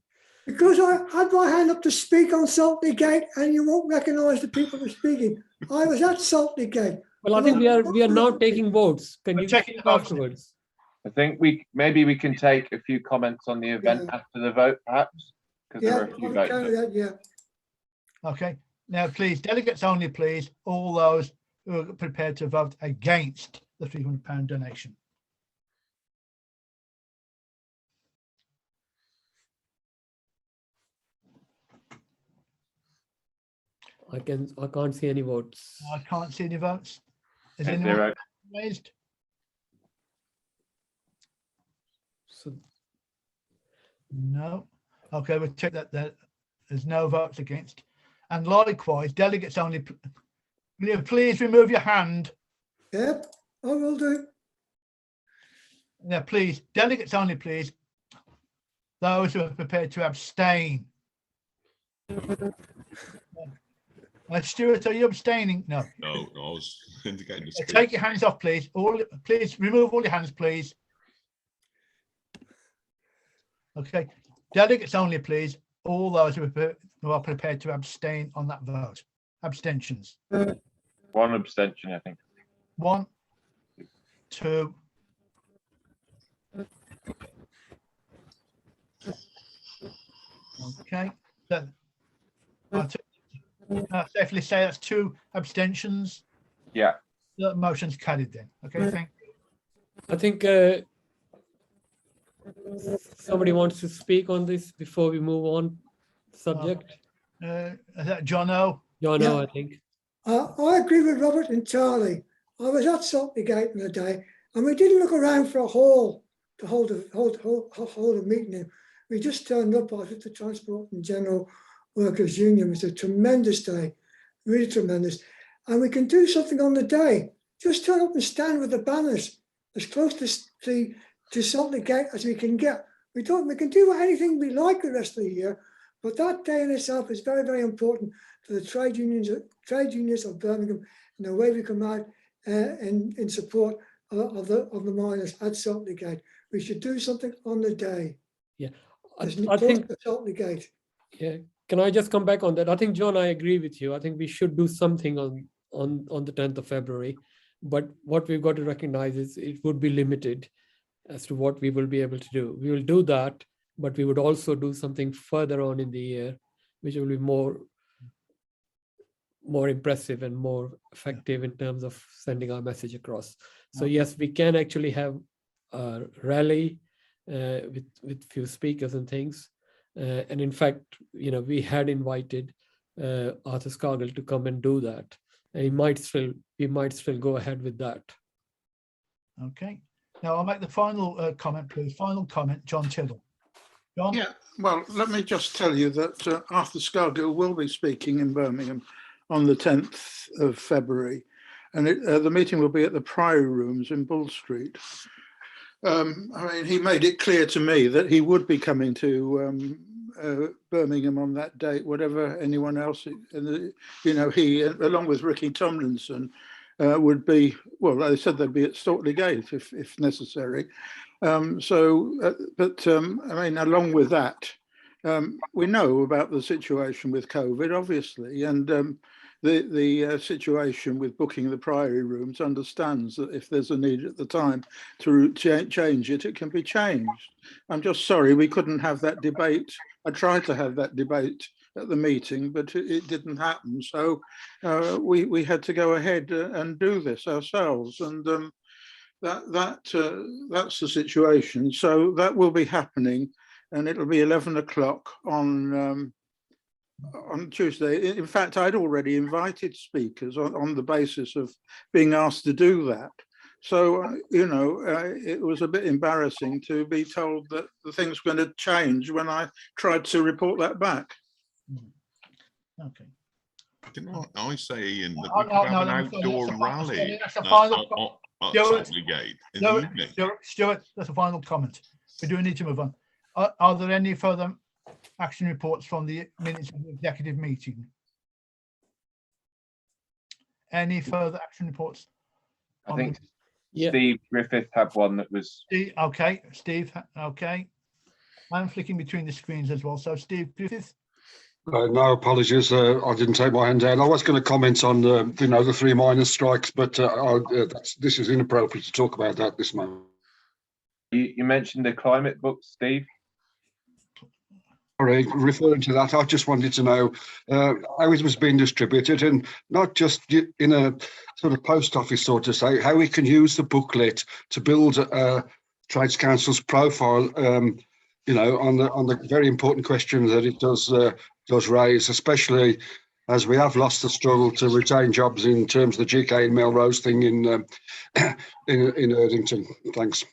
Because I had my hand up to speak on Saltygate and you won't recognise the people who are speaking. I was at Saltygate. Well, I think we are now taking votes. Can you check it afterwards? I think maybe we can take a few comments on the event after the vote, perhaps, because there are a few votes. Yeah. Okay. Now, please, delegates only, please. All those who are prepared to vote against the £300 donation. I can't see any votes. I can't see any votes. Is Okay, anyone zero. raised? So no. Okay, we'll check that there's no votes against. And likewise, delegates only. Will you please remove your hand? Yep, I will do. Now, please, delegates only, please. Those who are prepared to abstain. Stuart, are you abstaining? No. No, I was indicating the speech. Take your hands off, please. Please remove all your hands, please. Okay. Delegates only, please. All those who are prepared to abstain on that vote. Abstentions. One abstention, I think. 1, 2. Okay. Safely say that's 2 abstentions. Yeah. The motion's carried then. Okay, thank you. I think somebody wants to speak on this before we move on subject. Is that John O? John O, I think. I agree with Robert and Charlie. I was at Saltygate in the day and we didn't look around for a hall to hold a meeting in. We just turned up. I was at the Transport and General Workers Union. It was a tremendous day, really tremendous. And we can do something on the day. Just turn up and stand with the banners as close to Saltygate as we can get. We can do anything we like the rest of the year, but that day in itself is very, very important to the trade unions of Birmingham and the way we come out in support of the miners at Saltygate. We should do something on the day. Yeah, I think Saltygate. Yeah, can I just come back on that? I think, John, I agree with you. I think we should do something on the 10th of February, but what we've got to recognize is it would be limited as to what we will be able to do. We will do that, but we would also do something further on in the year, which will be more impressive and more effective in terms of sending our message across. So yes, we can actually have a rally with few speakers and things. And in fact, we had invited Arthur Scargill to come and do that. And we might still go ahead with that. Okay. Now I'll make the final comment, please. Final comment, John Tittle. John? Yeah, well, let me just tell you that Arthur Scargill will be speaking in Birmingham on the 10th of February. And the meeting will be at the Priory Rooms in Bull Street. I mean, he made it clear to me that he would be coming to Birmingham on that date, whatever anyone else, he, along with Ricky Tomlinson, would be, well, they said they'd be at Saltygate if necessary. I mean, along with that, we know about the situation with COVID, obviously, and the situation with booking the Priory Rooms understands that if there's a need at the time to change it, it can be changed. I'm just sorry we couldn't have that debate. I tried to have that debate at the meeting, but it didn't happen. So we had to go ahead and do this ourselves, and that's the situation. So that will be happening, and it'll be 11 o'clock on Tuesday. In fact, I'd already invited speakers on the basis of being asked to do that. So, it was a bit embarrassing to be told that the thing's going to change when I tried to report that back. Okay. Didn't I say, Ian, that we could have an outdoor rally at Saltygate in the evening? Stuart, that's a final comment. We do need to move on. Are there any further action reports from the minutes of the executive meeting? Any further action reports? I think Yeah. Steve Griffith had one that was. Okay, Steve. Okay. I'm flicking between the screens as well. So Steve Griffith. No apologies. I didn't take my hand down. I was going to comment on the 3 miners' strikes, but this is inappropriate to talk about that this moment. You mentioned the climate book, Steve. Sorry, referring to that, I just wanted to know how it was being distributed, and not just in a sort of post office sort of say, how we can use the booklet to build Trades Council's profile. On the very important question that it does raise, especially as we have lost the struggle to retain jobs in terms of the GK and Melrose thing in Erdington. Thanks.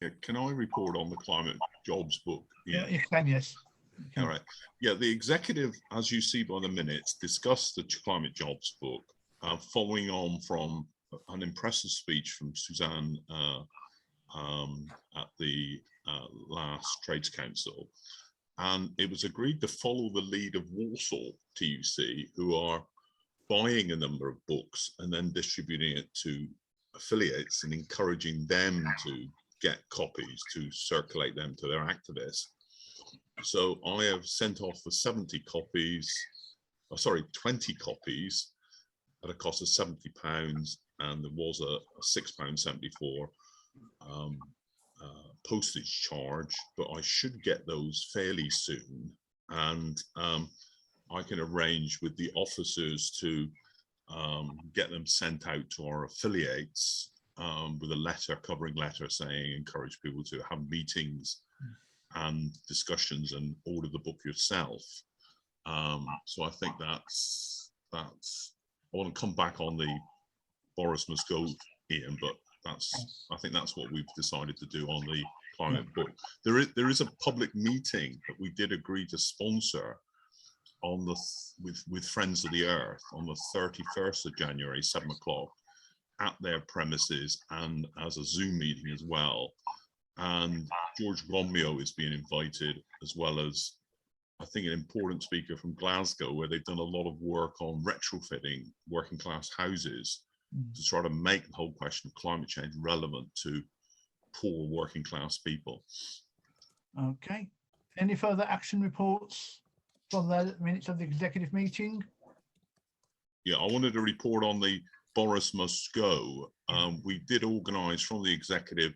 Yeah, can I report on the climate jobs book? Yeah, you can, yes. All right. Yeah, the executive, as you see by the minutes, discussed the climate jobs book, following on from an impressive speech from Suzanne at the last Trades Council. And it was agreed to follow the lead of Walsall TUC, who are buying a number of books and then distributing it to affiliates and encouraging them to get copies to circulate them to their activists. So I have sent off for 20 copies at a cost of £70, and there was a £6.74 postage charge, but I should get those fairly soon, and I can arrange with the officers to get them sent out to our affiliates with a covering letter saying encourage people to have meetings and discussions and order the book yourself. So I think that's I want to come back on the Boris Must Go, Ian, but I think that's what we've decided to do on the climate book. There is a public meeting that we did agree to sponsor on with Friends of the Earth on the 31st of January, 7 o'clock at their premises, and as a Zoom meeting as well. And George Romeo is being invited, as well as I think an important speaker from Glasgow, where they've done a lot of work on retrofitting working class houses to try to make the whole question of climate change relevant to poor working class people. Okay. Any further action reports from the minutes of the executive meeting? Yeah, I wanted to report on the Boris Must Go. We did organise from the executive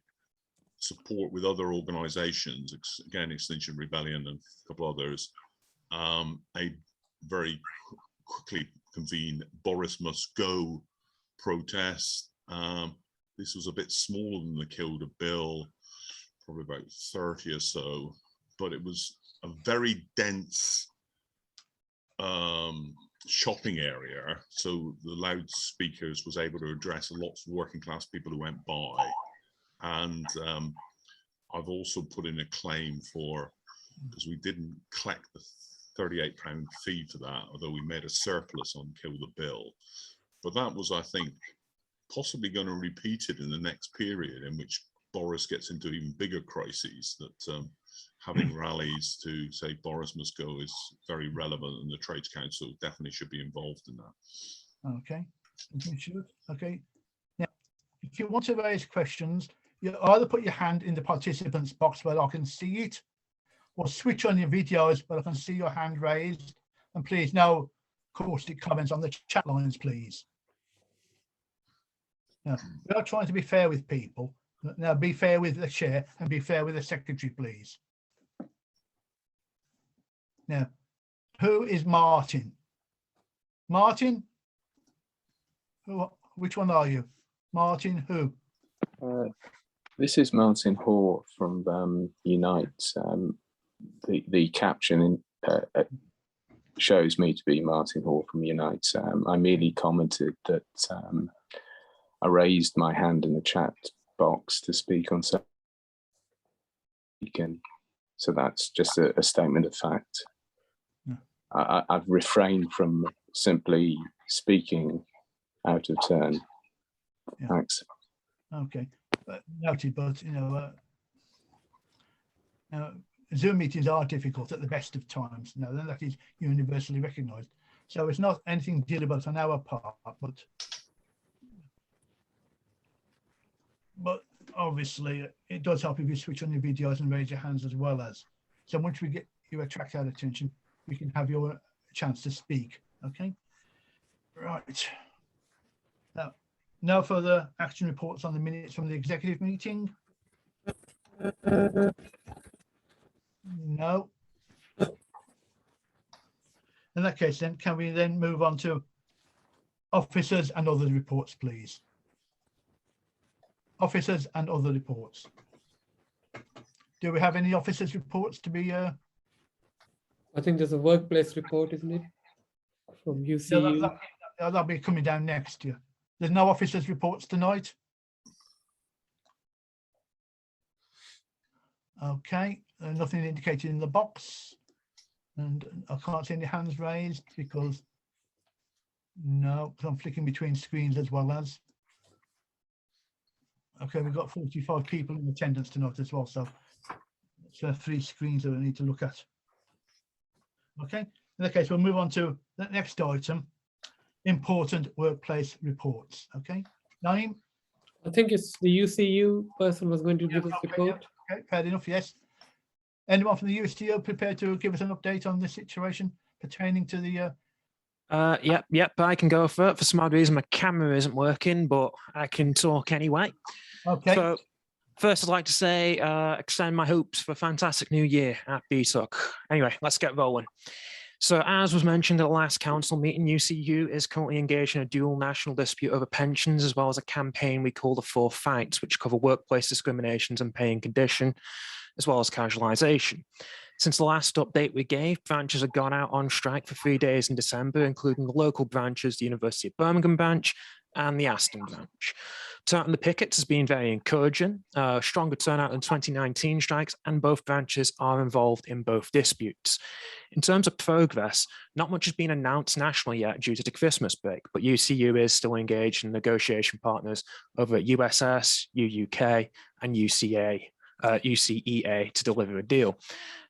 support with other organisations, again, Extinction Rebellion and a couple others, a very quickly convened Boris Must Go protest. This was a bit smaller than the Kilda bill, probably about 30 or so, but it was a very dense shopping area, so the loudspeakers was able to address lots of working class people who went by. And I've also put in a claim for, because we didn't collect the £38 fee for that, although we made a surplus on Kill the Bill. But that was, I think, possibly going to repeat it in the next period, in which Boris gets into even bigger crises, that having rallies to say Boris Must Go is very relevant, and the Trades Council definitely should be involved in that. Okay. Okay. Now, if you want to raise questions, you either put your hand in the participants box where I can see it, or switch on your videos where I can see your hand raised. And please, no caustic comments on the chat lines, please. Now, we are trying to be fair with people. Now, be fair with the chair and be fair with the secretary, please. Now, who is Martin? Martin? Which one are you? Martin who? This is Martin Hoare from Unite. The caption shows me to be Martin Hoare from Unite. I merely commented that I raised my hand in the chat box to speak on something. So that's just a statement of fact. Yeah. I've refrained from simply speaking out of turn. Yeah. Thanks. Okay, noted, but Zoom meetings are difficult at the best of times. No, that is universally recognised. So it's not anything deliberate on our part, but obviously it does help if you switch on your videos and raise your hands as well as. So once we get you attract our attention, we can have your chance to speak. Okay. Right. Now, no further action reports on the minutes from the executive meeting. No. In that case, then can we then move on to officers and other reports, please? Officers and other reports. Do we have any officers' reports to be? I think there's a workplace report, isn't it, from UCU? That'll be coming down next year. There's no officers' reports tonight. Okay, nothing indicated in the box, and I can't see any hands raised because no, because I'm flicking between screens as well as. Okay, we've got 45 people in attendance tonight as well, so it's 3 screens that I need to look at. Okay, in that case, we'll move on to the next item, important workplace reports. Okay, Naeem? I think it's the UCU person was going to give us a report. Okay, fair enough, yes. Anyone from the USTO prepared to give us an update on the situation pertaining to the... Yep, I can go for it. For some odd reason, my camera isn't working, but I can talk anyway. Okay. So first, I'd like to say, extend my hopes for a fantastic new year at BTUC. Anyway, let's get rolling. So as was mentioned at the last council meeting, UCU is currently engaged in a dual national dispute over pensions, as well as a campaign we call the 4 Fights, which cover workplace discriminations and pay and condition, as well as casualisation. Since the last update we gave, branches have gone out on strike for 3 days in December, including the local branches, the University of Birmingham branch and the Aston branch. Turnout in the pickets has been very encouraging, stronger turnout than 2019 strikes, and both branches are involved in both disputes. In terms of progress, not much has been announced nationally yet due to the Christmas break, but UCU is still engaged in negotiation partners over at USS, UUK and UCEA to deliver a deal.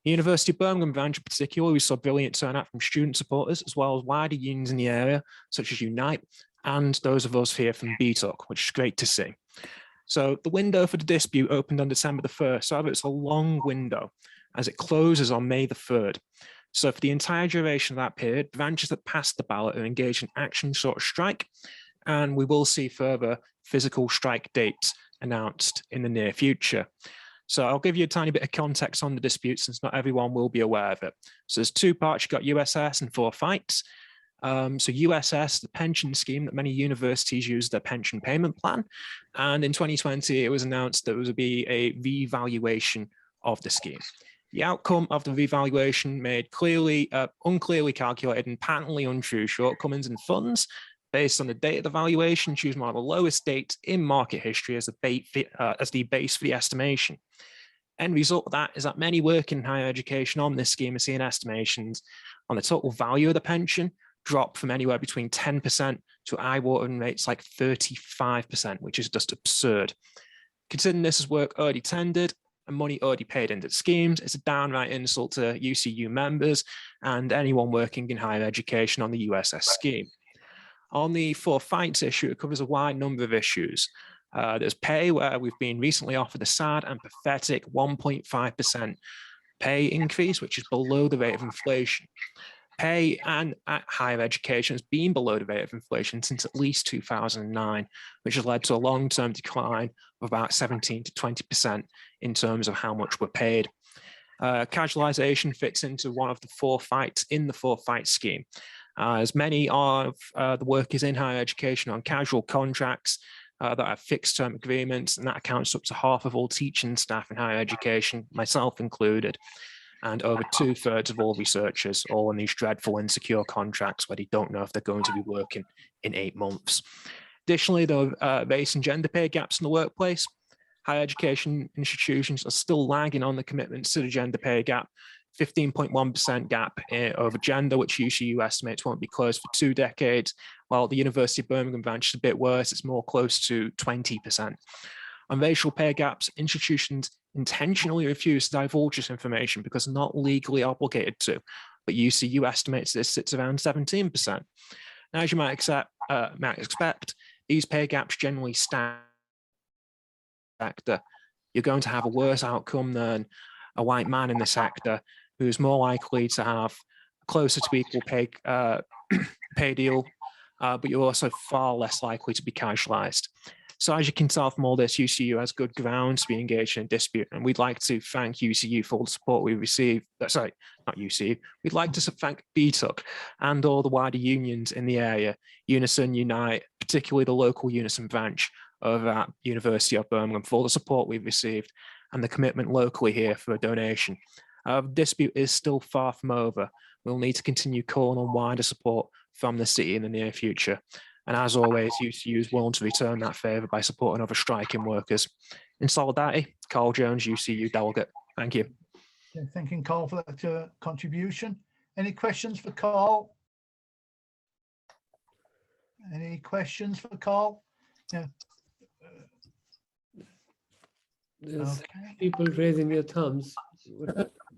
The University of Birmingham branch in particular, we saw brilliant turnout from student supporters, as well as wider unions in the area, such as Unite, and those of us here from BTUC, which is great to see. So the window for the dispute opened on December the 1st, however, it's a long window as it closes on May the 3rd. So for the entire duration of that period, branches that passed the ballot are engaged in action sort of strike, and we will see further physical strike dates announced in the near future. So I'll give you a tiny bit of context on the dispute since not everyone will be aware of it. So there's 2 parts, you've got USS and 4 Fights. So USS, the pension scheme that many universities use their pension payment plan. And in 2020, it was announced that there would be a revaluation of the scheme. The outcome of the revaluation made clearly, unclearly calculated and patently untrue shortcomings in funds based on the date of the valuation, choosing one of the lowest dates in market history as the base for the estimation. End result of that is that many working in higher education on this scheme are seeing estimations on the total value of the pension drop from anywhere between 10% to eye-watering rates like 35%, which is just absurd. Considering this is work already tendered and money already paid into schemes, it's a downright insult to UCU members and anyone working in higher education on the USS scheme. On the 4 Fights issue, it covers a wide number of issues. There's pay, where we've been recently offered a sad and pathetic 1.5% pay increase, which is below the rate of inflation. Pay at higher education has been below the rate of inflation since at least 2009, which has led to a long-term decline of about 17 to 20% in terms of how much we're paid. Casualisation fits into one of the 4 Fights in the 4 Fights scheme. As many of the workers in higher education on casual contracts that have fixed term agreements, and that accounts up to half of all teaching staff in higher education, myself included, and over 2/3 of all researchers, all in these dreadful insecure contracts where they don't know if they're going to be working in 8 months. Additionally, there are race and gender pay gaps in the workplace. Higher education institutions are still lagging on the commitments to the gender pay gap. 15.1% gap over gender, which UCU estimates won't be closed for 2 decades, while the University of Birmingham branch is a bit worse, it's more close to 20%. On racial pay gaps, institutions intentionally refuse to divulge this information because they're not legally obligated to. but UCU estimates this sits around 17%. Now, as you might expect, these pay gaps generally stack. You're going to have a worse outcome than a white man in the sector who's more likely to have closer to equal pay deal, but you're also far less likely to be casualised. So as you can tell from all this, UCU has good grounds to be engaged in a dispute, and we'd like to thank UCU for all the support we received. Sorry, not UCU. We'd like to thank BTUC and all the wider unions in the area, Unison, Unite, particularly the local Unison branch over at University of Birmingham, for all the support we've received and the commitment locally here for a donation. The dispute is still far from over. We'll need to continue calling on wider support from the city in the near future. And as always, UCU is willing to return that favour by supporting other striking workers. In solidarity, Carl Jones, UCU delegate. Thank you. Okay, thanking Carl for that contribution. Any questions for Carl? Any questions for Carl? Yeah. There's Okay. people raising their thumbs,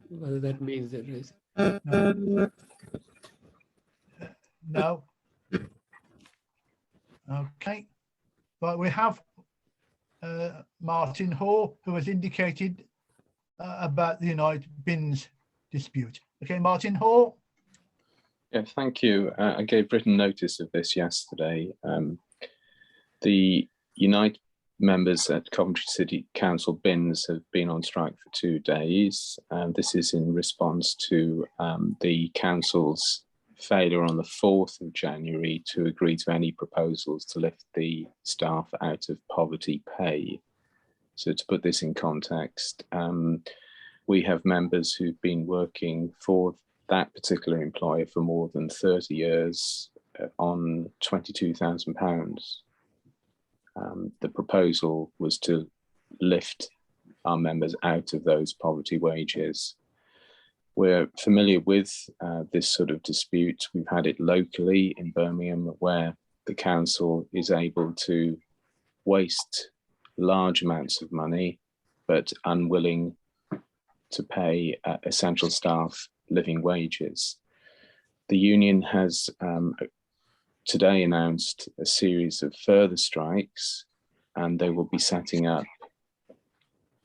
whether that means they're raising. No. No. Okay. But we have Martin Hoare, who has indicated about the United Bins dispute. Okay, Martin Hoare. Yeah, thank you. I gave written notice of this yesterday. The Unite members at Coventry City Council Bins have been on strike for 2 days. This is in response to the council's failure on the 4th of January to agree to any proposals to lift the staff out of poverty pay. So to put this in context, we have members who've been working for that particular employer for more than 30 years on £22,000. The proposal was to lift our members out of those poverty wages. We're familiar with this sort of dispute. We've had it locally in Birmingham, where the council is able to waste large amounts of money, but unwilling to pay essential staff living wages. The union has today announced a series of further strikes, and they will be setting up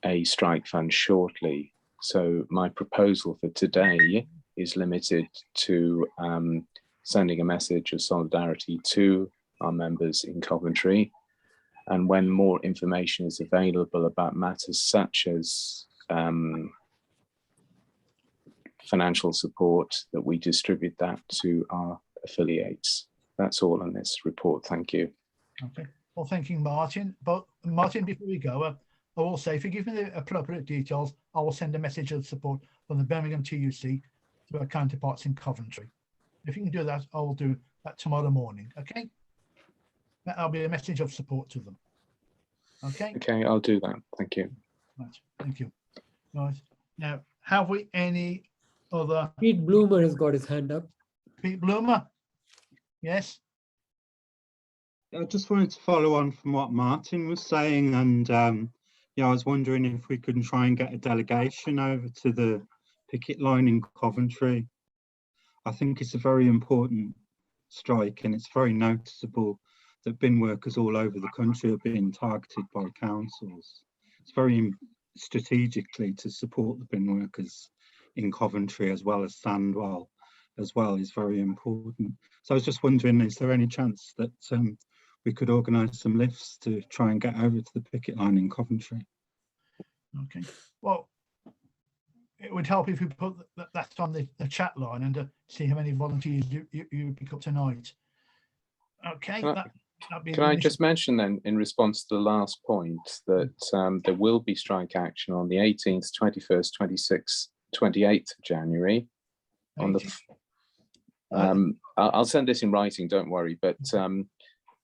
a strike fund shortly. So my proposal for today is limited to sending a message of solidarity to our members in Coventry. And when more information is available about matters such as financial support, that we distribute that to our affiliates. That's all on this report. Thank you. Okay. Well, thanking Martin. But Martin, before we go, I will say, if you give me the appropriate details, I will send a message of support from the Birmingham TUC to our counterparts in Coventry. If you can do that, I will do that tomorrow morning. Okay. That'll be a message of support to them. Okay. Okay, I'll do that. Thank you. Right. Thank you. Right. Now, have we any other? Pete Bloomer has got his hand up. Pete Bloomer. Yes. I just wanted to follow on from what Martin was saying, and yeah, I was wondering if we could try and get a delegation over to the picket line in Coventry. I think it's a very important strike, and it's very noticeable that bin workers all over the country are being targeted by councils. It's very strategically to support the bin workers in Coventry as well as Sandwell as well is very important. So I was just wondering, is there any chance that we could organise some lifts to try and get over to the picket line in Coventry? Okay. Well, it would help if we put that on the chat line and see how many volunteers you pick up tonight. Okay. Can I just mention then, in response to the last point, that there will be strike action on the 18th, 21st, 26th, 28th of January. On the I'll send this in writing, don't worry, but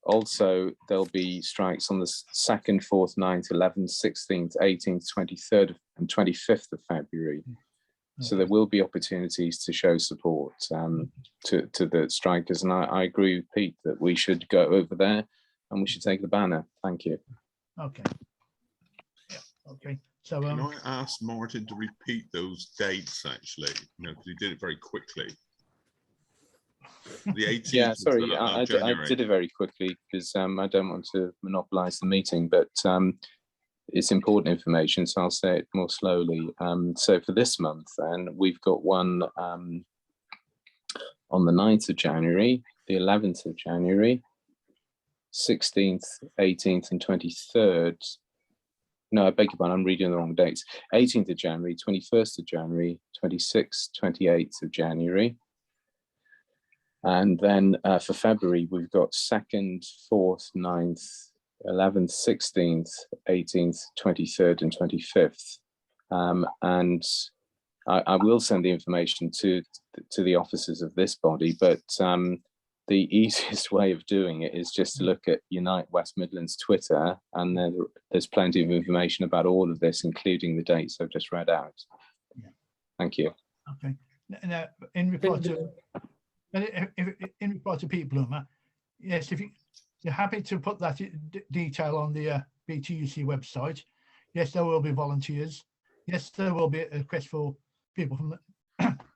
also there'll be strikes on the 2nd, 4th, 9th, 11th, 16th, 18th, 23rd and 25th of February. So there will be opportunities to show support to the strikers. And I agree with Pete that we should go over there and we should take the banner. Thank you. Okay. Yeah, okay. So can I ask Martin to repeat those dates actually? Because he did it very quickly. The 18th. Yeah, sorry, I January. did it very quickly because I don't want to monopolise the meeting, but it's important information, so I'll say it more slowly. So for this month, then we've got one on the 9th of January, the 11th of January, 16th, 18th, and 23rd. No, I beg your pardon, I'm reading the wrong dates. 18th of January, 21st of January, 26th, 28th of January. And then for February, we've got 2nd, 4th, 9th, 11th, 16th, 18th, 23rd, and 25th. And I will send the information to the officers of this body, but the easiest way of doing it is just to look at Unite West Midlands Twitter, and there's plenty of information about all of this, including the dates I've just read out. Yeah. Thank you. Okay. Now, in reply to Pete Bloomer, yes, if you're happy to put that detail on the BTUC website, yes, there will be volunteers. Yes, there will be a request for people from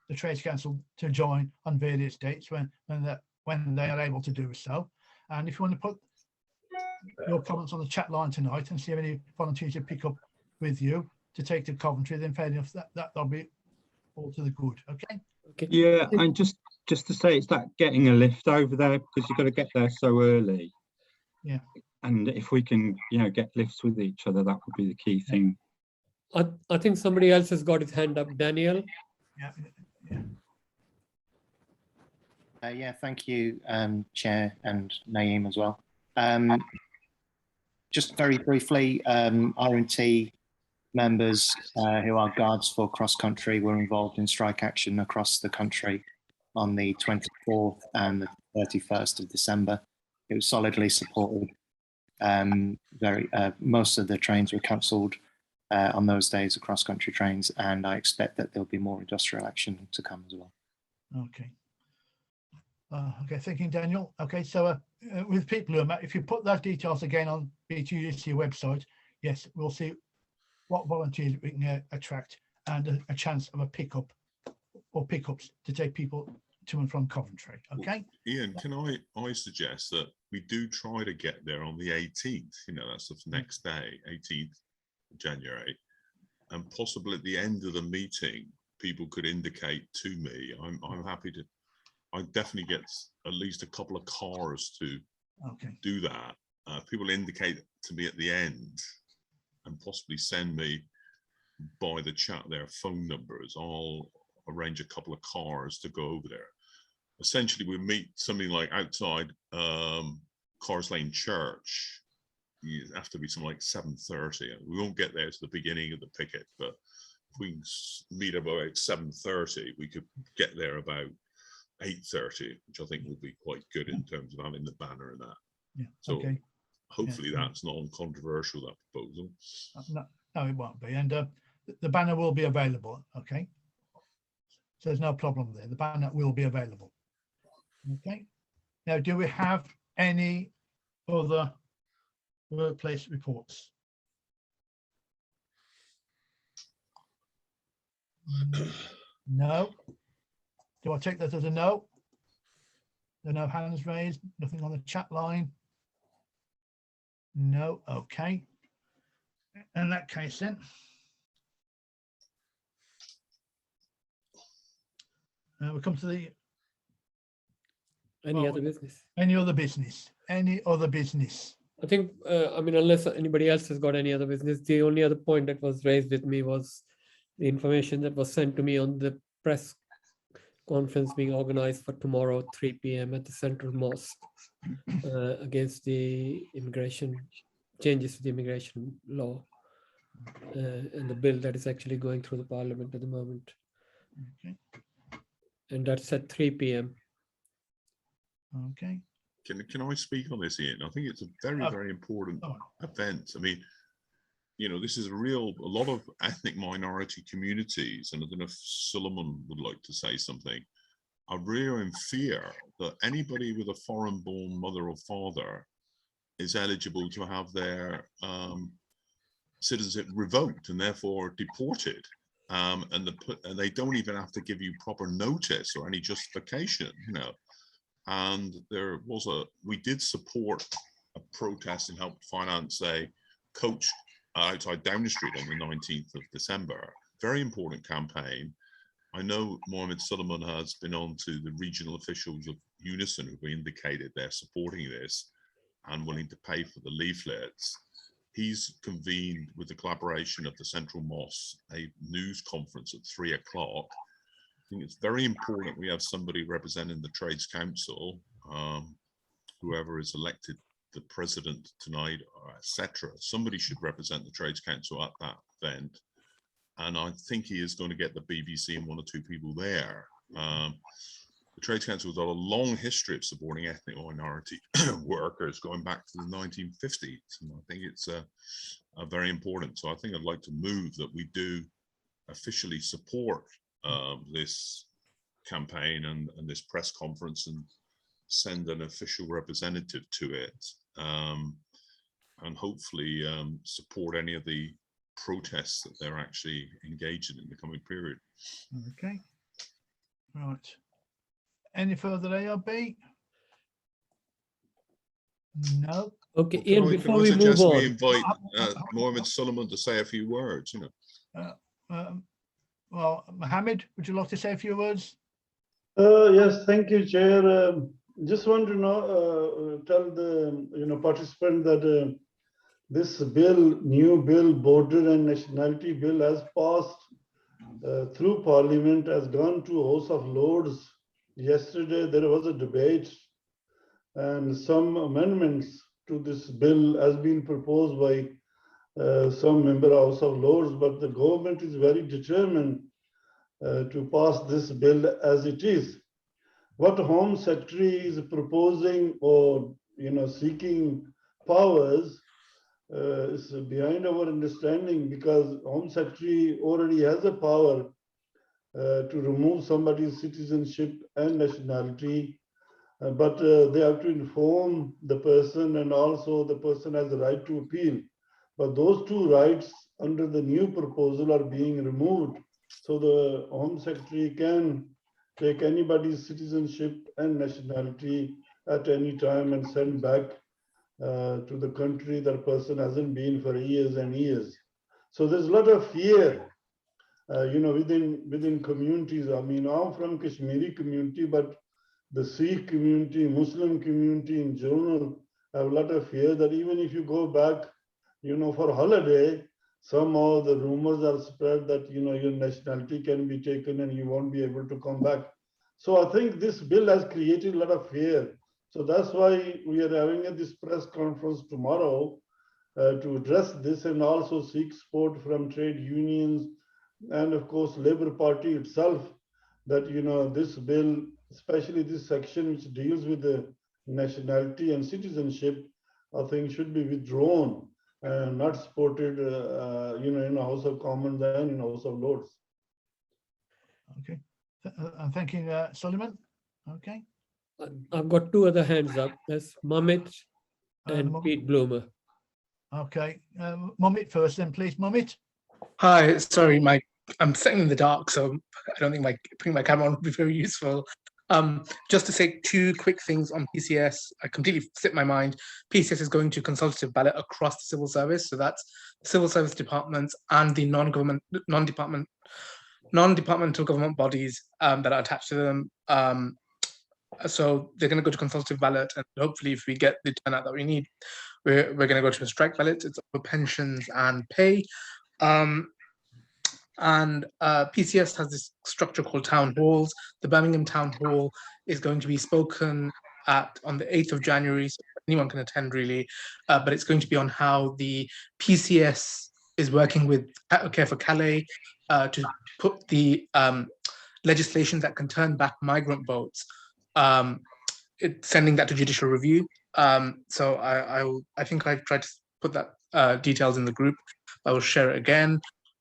the Trades Council to join on various dates when they are able to do so. And if you want to put your comments on the chat line tonight and see if any volunteers to pick up with you to take to Coventry, then fair enough, that'll be all to the good. Okay. Okay. Yeah, and just to say, it's that getting a lift over there, because you've got to get there so early. Yeah. And if we can, get lifts with each other, that would be the key thing. I think somebody else has got his hand up. Daniel. Yeah. Yeah, thank you, Chair, and Naeem as well. Just very briefly, R&T members who are guards for cross country were involved in strike action across the country on the 24th and the 31st of December. It was solidly supported. Most of the trains were cancelled on those days, across country trains, and I expect that there'll be more industrial action to come as well. Okay. Okay, thank you, Daniel. Okay, so with Pete Bloomer, if you put those details again on BTUC website, yes, we'll see what volunteers we can attract and a chance of a pickup or pickups to take people to and from Coventry. Okay. Ian, can I suggest that we do try to get there on the 18th? That's the next day, 18th of January, and possibly at the end of the meeting, people could indicate to me. I'm happy to. I definitely get at least a couple of cars to do that. People indicate to me at the end and possibly send me by the chat their phone numbers. I'll arrange a couple of cars to go over there. Essentially, we meet something like outside Cars Lane Church. You have to be something like 7:30. We won't get there to the beginning of the picket, but if we meet about 7:30, we could get there about 8:30, which I think will be quite good in terms of having the banner and that. Yeah. So okay. hopefully that's not uncontroversial, that proposal. No, it won't be. And the banner will be available. Okay. So there's no problem there. The banner will be available. Okay. Now, do we have any other workplace reports? No. Do I take that as a no? There are no hands raised, nothing on the chat line. No, okay. In that case then. We come to the Any other business? Any other business? Any other business? I think, unless anybody else has got any other business, the only other point that was raised with me was the information that was sent to me on the press conference being organized for tomorrow, 3 p.m. at the Central Mosque against the changes to the immigration law and the bill that is actually going through the Parliament at the moment. Okay. And that's at 3 p.m. Okay. Can I speak on this, Ian? I think it's a very important event. I mean, this is a lot of ethnic minority communities, and I don't know if Solomon would like to say something, are really in fear that anybody with a foreign-born mother or father is eligible to have their citizenship revoked and therefore deported. And they don't even have to give you proper notice or any justification, you know. And we did support a protest and helped finance a coach outside Downing Street on the 19th of December. Very important campaign. I know Mohammed Suleiman has been on to the regional officials of Unison who've indicated they're supporting this and willing to pay for the leaflets. He's convened, with the collaboration of the Central Mosque, a news conference at 3 o'clock. I think it's very important we have somebody representing the Trades Council, whoever is elected the president tonight, etc. Somebody should represent the Trades Council at that event. And I think he is going to get the BBC and one or two people there. The Trades Council has got a long history of supporting ethnic minority workers going back to the 1950s. And I think it's very important. So I think I'd like to move that we do officially support this campaign and this press conference and send an official representative to it, and hopefully support any of the protests that they're actually engaged in the coming period. Okay, right. Any further ARB? No. Okay, Well, Ian, before we move on, we invite Mohammed Suleiman to say a few words, you know. Well, Mohammed, would you like to say a few words? Yes, thank you, Chair. Just want to know, tell the participant that this bill, new bill, border and nationality bill, has passed through Parliament, has gone to House of Lords. Yesterday there was a debate, and some amendments to this bill has been proposed by some member of House of Lords, but the government is very determined to pass this bill as it is. What Home Secretary is proposing or seeking powers is behind our understanding, because Home Secretary already has a power to remove somebody's citizenship and nationality, but they have to inform the person, and also the person has the right to appeal. But those two rights under the new proposal are being removed, so the Home Secretary can take anybody's citizenship and nationality at any time and send back to the country that person hasn't been for years and years. So there's a lot of fear, within communities. I mean, I'm from Kashmiri community, but the Sikh community, Muslim community in general have a lot of fear that even if you go back, for holiday, somehow the rumors are spread that, your nationality can be taken and you won't be able to come back. So I think this bill has created a lot of fear. So that's why we are having this press conference tomorrow to address this and also seek support from trade unions and of course Labour Party itself, that, this bill, especially this section which deals with the nationality and citizenship, I think should be withdrawn and not supported, in the House of Commons and in the House of Lords. Okay, thank you, Suleiman. Okay. I've got two other hands up. That's Mamit and Pete Bloomer. Okay, Mamit first then, please, Mamit. Hi, sorry, I'm sitting in the dark, so I don't think putting my camera on would be very useful. Just to say two quick things on PCS. I completely slipped my mind. PCS is going to consultative ballot across the civil service, so that's the civil service departments and the non-departmental government bodies that are attached to them. So they're going to go to consultative ballot, and hopefully, if we get the turnout that we need, we're going to go to a strike ballot. It's over pensions and pay. And PCS has this structure called town halls. The Birmingham Town Hall is going to be spoken at on the 8th of January, so anyone can attend really, but it's going to be on how the PCS is working with Care for Calais to put the legislation that can turn back migrant boats, sending that to judicial review. So I think I've tried to put that details in the group. I will share it again.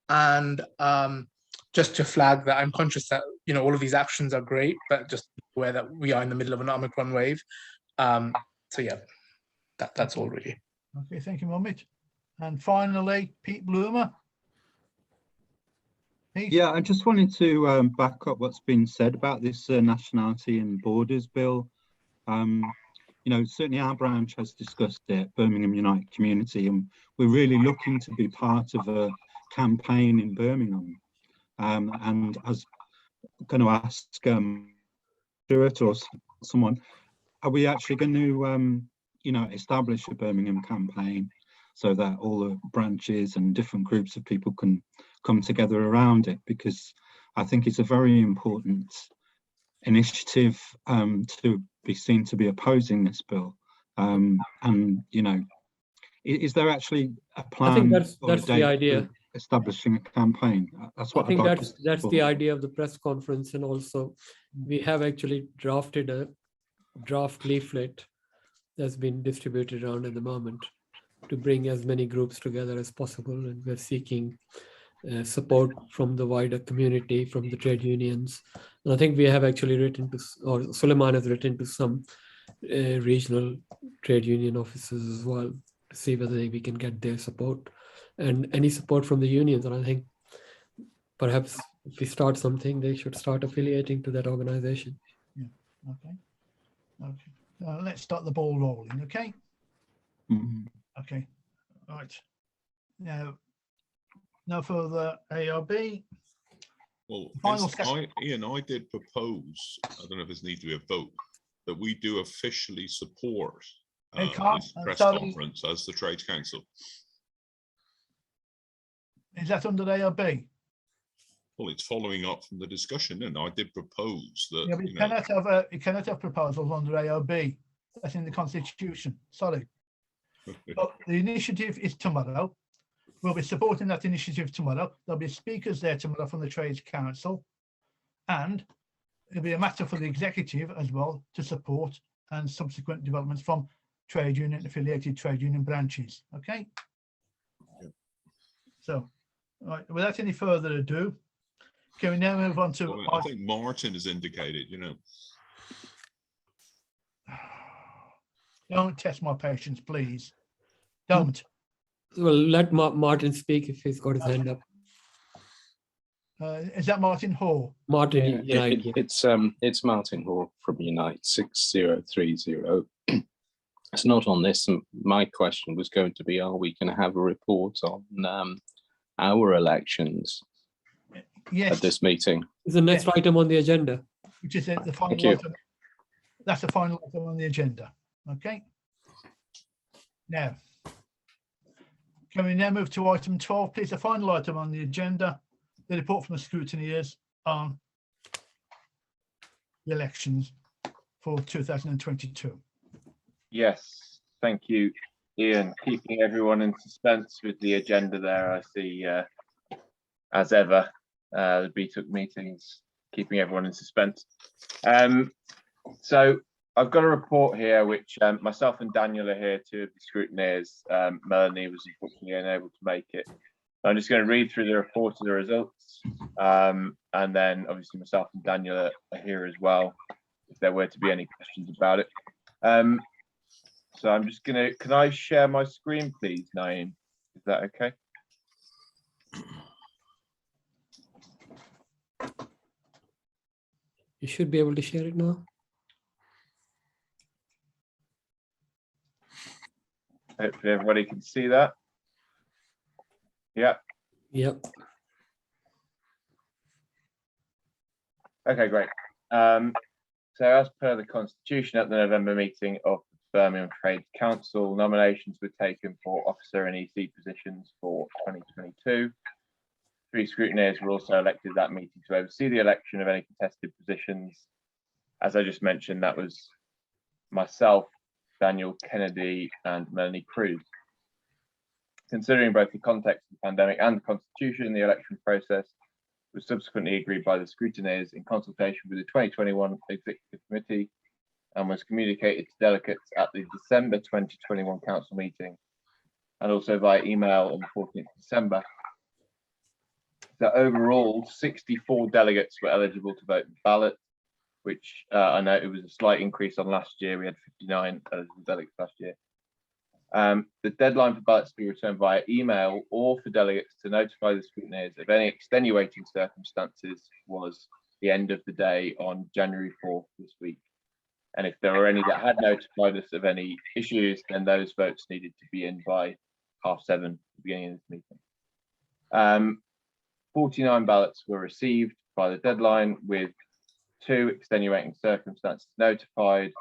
And just to flag that I'm conscious that, all of these actions are great, but just aware that we are in the middle of an Omicron wave. So yeah, that's all really. Okay, thank you, Mamit. And finally, Pete Bloomer. Pete? Yeah, I just wanted to back up what's been said about this Nationality and Borders Bill. You know, certainly our branch has discussed it, Birmingham United Community, and we're really looking to be part of a campaign in Birmingham. And I was going to ask Stuart or someone, are we actually going to, you know, establish a Birmingham campaign so that all the branches and different groups of people can come together around it? Because I think it's a very important initiative to be seen to be opposing this bill. And, you know, is there actually a plan? I think that's the idea. Establishing a campain. That's what I think I'd like that's the idea of the press conference, and also we have actually drafted a draft leaflet that's been distributed around at the moment to bring as many groups together as possible, and we're seeking support from the wider community, from the trade unions. And I think we have actually written to, or Suleiman has written to some regional trade union officers as well to see whether we can get their support and any support from the unions. And I think perhaps if we start something, they should start affiliating to that organization. Yeah. Okay. Okay. Let's start the ball rolling. Okay. Mm-hmm. Okay. Right. Now, no further ARB. Well, Final Ian, I did propose, I don't know if there's need to be a vote, that we do officially support this press conference as the Trades Council. Is that under ARB? Well, it's following up from the discussion, and I did propose that. Yeah, but you cannot have proposals under ARB. That's in the Constitution. Sorry. But the initiative is tomorrow. We'll be supporting that initiative tomorrow. There'll be speakers there tomorrow from the Trades Council, and it'll be a matter for the executive as well to support and subsequent developments from trade union affiliated trade union branches. Okay. So, right, without any further ado, can we now move on to? Well, I think Martin has indicated, you know. Don't test my patience, please. Don't. Well, let Martin speak if he's got his hand up. Is that Martin Hall? Martin, yeah, it's Martin Hall from Unite 6030. It's not on this. My question was going to be: are we going to have a report on our elections at this meeting? It's the next item on the agenda. Which is the final item. That's the final item on the agenda. Okay. Now, can we now move to item 12, please? The final item on the agenda, the report from the scrutineers on the elections for 2022. Yes, thank you, Ian. Keeping everyone in suspense with the agenda there. I see, as ever, the BTUC meetings keeping everyone in suspense. So I've got a report here, which myself and Daniel are here, two of the scrutineers. Melanie was unfortunately unable to make it. I'm just going to read through the report of the results, and then obviously myself and Daniel are here as well, if there were to be any questions about it. So I'm just going to, can I share my screen, please, Naeem? Is that okay? You should be able to share it now. Hopefully everybody can see that. Yeah. Yep. Okay, great. So as per the Constitution, at the November meeting of the Birmingham Trades Council, nominations were taken for officer and EC positions for 2022. 3 scrutineers were also elected at that meeting to oversee the election of any contested positions. As I just mentioned, that was myself, Daniel Kennedy, and Melanie Cruz. Considering both the context of the pandemic and the Constitution, the election process was subsequently agreed by the scrutineers in consultation with the 2021 Executive Committee and was communicated to delegates at the December 2021 Council meeting and also via email on the 14th of December. So overall, 64 delegates were eligible to vote in the ballot, which I know it was a slight increase on last year. We had 59 eligible delegates last year. The deadline for ballots to be returned via email or for delegates to notify the scrutineers of any extenuating circumstances was the end of the day on January 4th this week. And if there were any that had notified us of any issues, then those votes needed to be in by 7:30 at the beginning of this meeting. 49 ballots were received by the deadline, with 2 extenuating circumstances notified.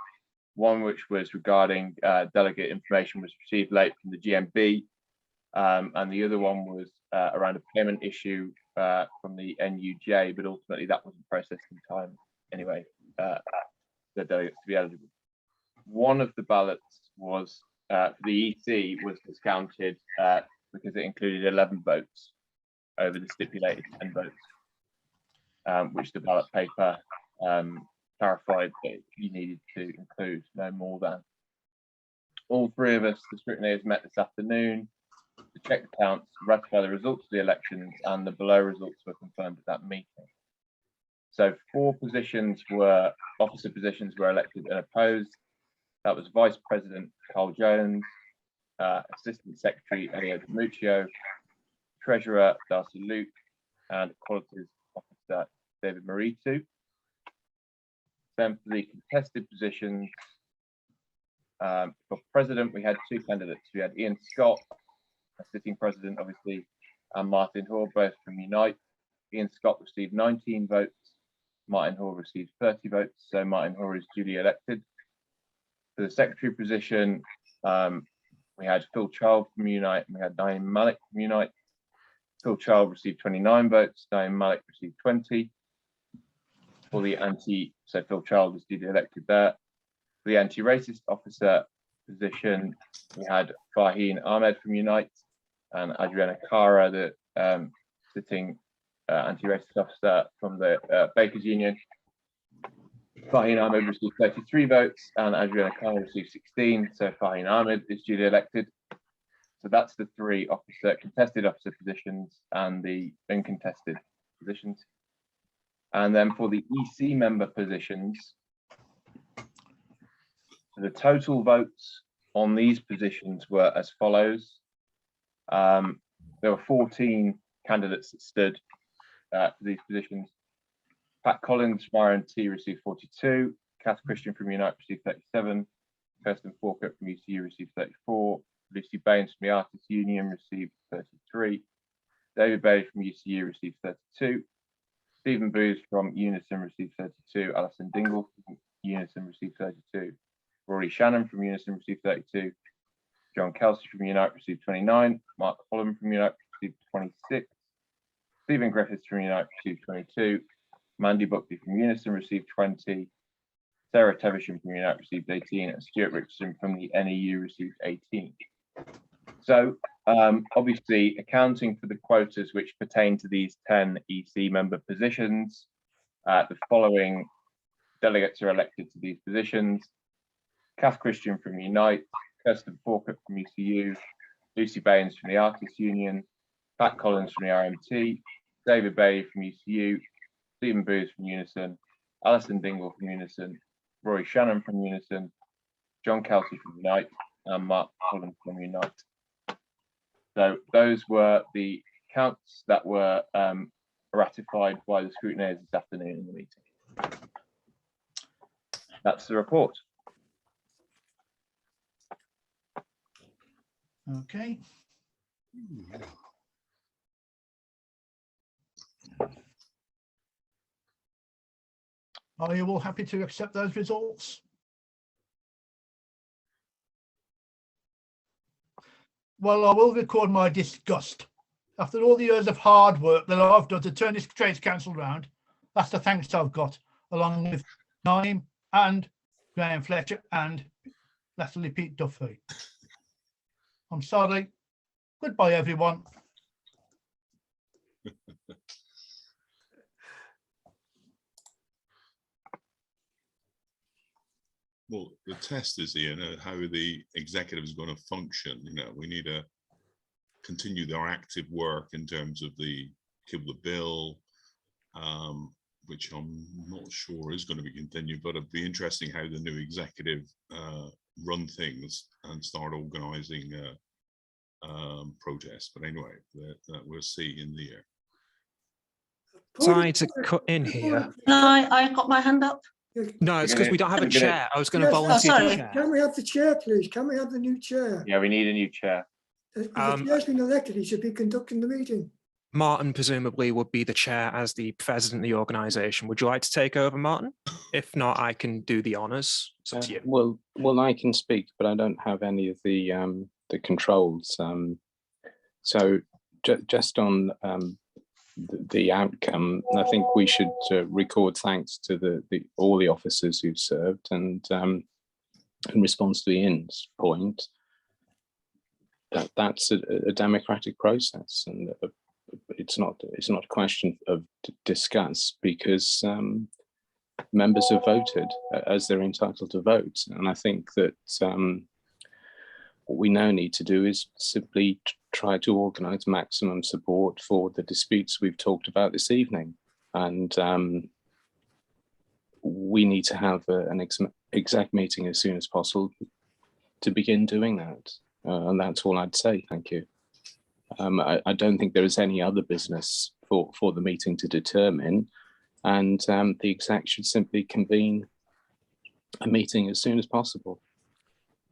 One which was regarding delegate information was received late from the GMB, and the other one was around a payment issue from the NUJ, but ultimately that wasn't processed in time anyway, the delegates to be eligible. One of the ballots was for the EC was discounted because it included 11 votes over the stipulated 10 votes, which the ballot paper clarified that you needed to include no more than. All 3 of us, the scrutineers, met this afternoon to check the counts, ratify the results of the elections, and the below results were confirmed at that meeting. So 4 positions were, officer positions were elected and opposed. That was Vice President Carl Jones, Assistant Secretary Elio Demuccio, Treasurer Darcy Luke, and Qualities Officer David Maritu. Then for the contested positions, for President, we had 2 candidates. We had Ian Scott, a sitting President, obviously, and Martin Hoare, both from Unite. Ian Scott received 19 votes. Martin Hoare received 30 votes, so Martin Hoare is duly elected. For the Secretary position, we had Phil Child from Unite, and we had Diane Malik from Unite. Phil Child received 29 votes, Diane Malik received 20. For the so Phil Child was duly elected there. For the anti-racist officer position, we had Farheen Ahmed from Unite and Adriana Cara, the sitting anti-racist officer from the Bakers Union. Farheen Ahmed received 33 votes and Adriana Cara received 16, so Farheen Ahmed is duly elected. So that's the 3 contested officer positions and the uncontested positions. And then for the EC member positions, the total votes on these positions were as follows. There were 14 candidates that stood for these positions. Pat Collins from RNT received 42, Kath Christian from Unite received 37, Kirsten Falkert from UCU received 34, Lucy Baines from the Artists Union received 33, David Bailey from UCU received 32, Stephen Booth from Unison received 32, Alison Dingle from Unison received 32, Rory Shannon from Unison received 32, John Kelsey from Unite received 29, Mark Holland from Unite received 26, Stephen Griffiths from Unite received 22, Mandy Buckley from Unison received 20, Sarah Tevisham from Unite received 18, and Stuart Richardson from the NEU received 18. So obviously accounting for the quotas which pertain to these 10 EC member positions, the following delegates are elected to these positions: Kath Christian from Unite, Kirsten Falkert from UCU, Lucy Baines from the Artists Union, Pat Collins from the RMT, David Bailey from UCU, Stephen Booth from Unison, Alison Dingle from Unison, Rory Shannon from Unison, John Kelsey from Unite, and Mark Holland from Unite. So those were the counts that were ratified by the scrutineers this afternoon in the meeting. That's the report. Okay. Are you all happy to accept those results? Well, I will record my disgust. After all the years of hard work that I've done to turn this Trades Council round, that's the thanks I've got, along with Naeem and Graham Fletcher and lastly Pete Duffy. I'm sorry. Goodbye, everyone. Well, the test is, Ian, how the executive is going to function. You know, we need to continue their active work in terms of the kill the bill, which I'm not sure is going to be continued, but it'd be interesting how the new executive run things and start organising protests. But anyway, that we'll see in the year. Sorry to cut in here. No, I got my hand up. No, it's because we don't have a chair. I was going to volunteer the chair. Can we have the chair, please? Can we have the new chair? Yeah, we need a new chair. If the chair's been elected, he should be conducting the meeting. Martin presumably would be the chair as the president of the organisation. Would you like to take over, Martin? If not, I can do the honours. It's up to you. Well, I can speak, but I don't have any of the controls. So just on the outcome, I think we should record thanks to all the officers who've served, and in response to Ian's point, that's a democratic process, and it's not a question of discuss, because members have voted as they're entitled to vote, and I think that what we now need to do is simply try to organise maximum support for the disputes we've talked about this evening, and we need to have an exec meeting as soon as possible to begin doing that, and that's all I'd say. Thank you. I don't think there is any other business for the meeting to determine, and the exec should simply convene a meeting as soon as possible.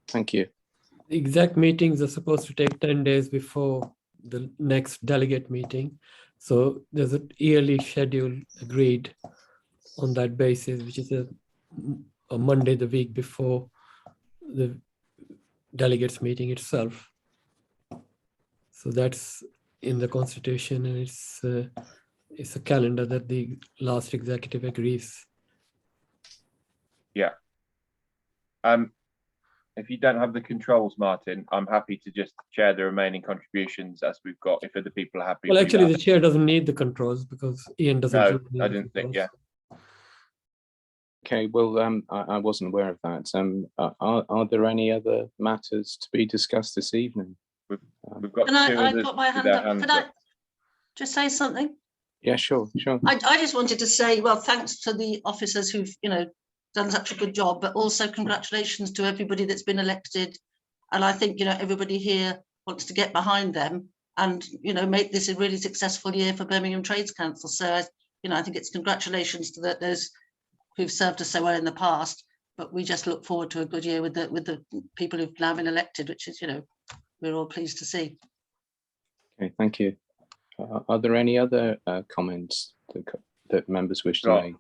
Thank you. The exec meetings are supposed to take 10 days before the next delegate meeting. So there's a yearly schedule agreed on that basis, which is a Monday the week before the delegates meeting itself. So that's in the constitution, and it's a calendar that the last executive agrees. Yeah. If you don't have the controls, Martin, I'm happy to just chair the remaining contributions as we've got, if other people are happy. Well, with actually, that. the chair doesn't need the controls because Ian doesn't. No, I didn't think, yeah. Okay, well, I wasn't aware of that. Are there any other matters to be discussed this evening? We've got Can I put my hand up? Can I just say something? Yeah, sure. I just wanted to say, well, thanks to the officers who've, done such a good job, but also congratulations to everybody that's been elected. And I think, everybody here wants to get behind them and, make this a really successful year for Birmingham Trades Council. So, I think it's congratulations to those who've served us so well in the past, but we just look forward to a good year with the people who've now been elected, which is, we're all pleased to see. Okay, thank you. Are there any other comments that members wish to make?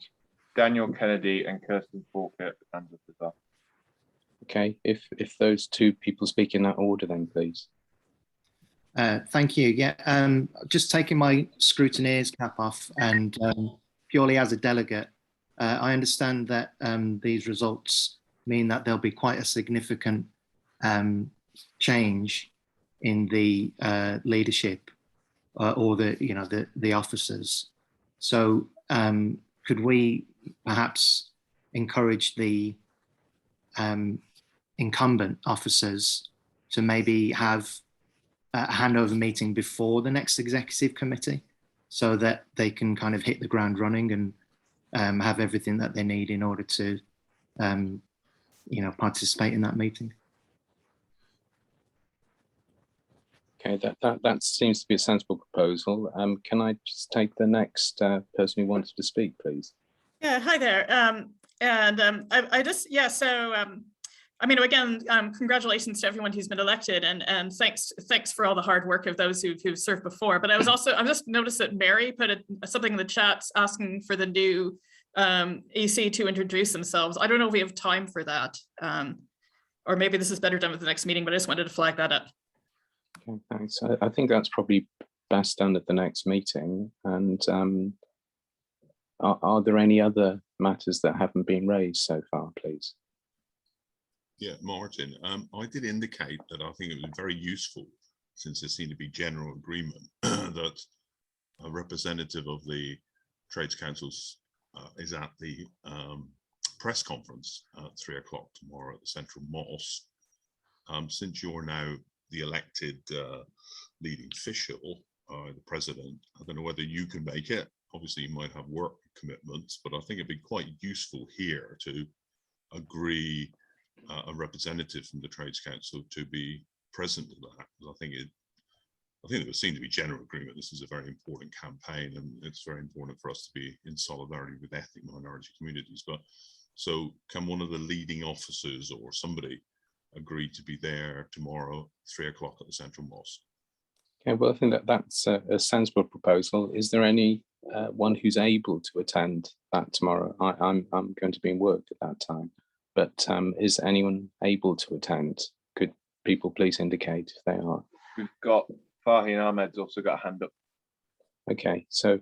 Daniel Kennedy and Kirsten Falkett and as well. Okay, if those two people speak in that order, then please. Thank you. Yeah, just taking my scrutineer's cap off, and purely as a delegate, I understand that these results mean that there'll be quite a significant change in the leadership or the officers. So could we perhaps encourage the incumbent officers to maybe have a handover meeting before the next executive committee, so that they can kind of hit the ground running and have everything that they need in order to participate in that meeting? Okay, that seems to be a sensible proposal. Can I just take the next person who wanted to speak, please? Yeah, hi there. Again, congratulations to everyone who's been elected, and thanks for all the hard work of those who've served before. But I just noticed that Mary put something in the chat asking for the new EC to introduce themselves. I don't know if we have time for that, or maybe this is better done with the next meeting, but I just wanted to flag that up. Okay, thanks. I think that's probably best done at the next meeting. And are there any other matters that haven't been raised so far, please? Yeah, Martin, I did indicate that I think it was very useful, since there seemed to be general agreement that a representative of the Trades Councils is at the press conference at 3 o'clock tomorrow at the Central Mosque. Since you're now the elected leading official, the president, I don't know whether you can make it. Obviously, you might have work commitments, but I think it'd be quite useful here to agree a representative from the Trades Council to be present at that. I think there would seem to be general agreement. This is a very important campaign, and it's very important for us to be in solidarity with ethnic minority communities. But so can one of the leading officers or somebody agree to be there tomorrow, 3 o'clock at the Central Mosque? Okay, well, I think that's a sensible proposal. Is there any one who's able to attend that tomorrow? I'm going to be in work at that time, but is anyone able to attend? Could people please indicate if they are? We've got Farheen Ahmed's also got a hand up. Okay, so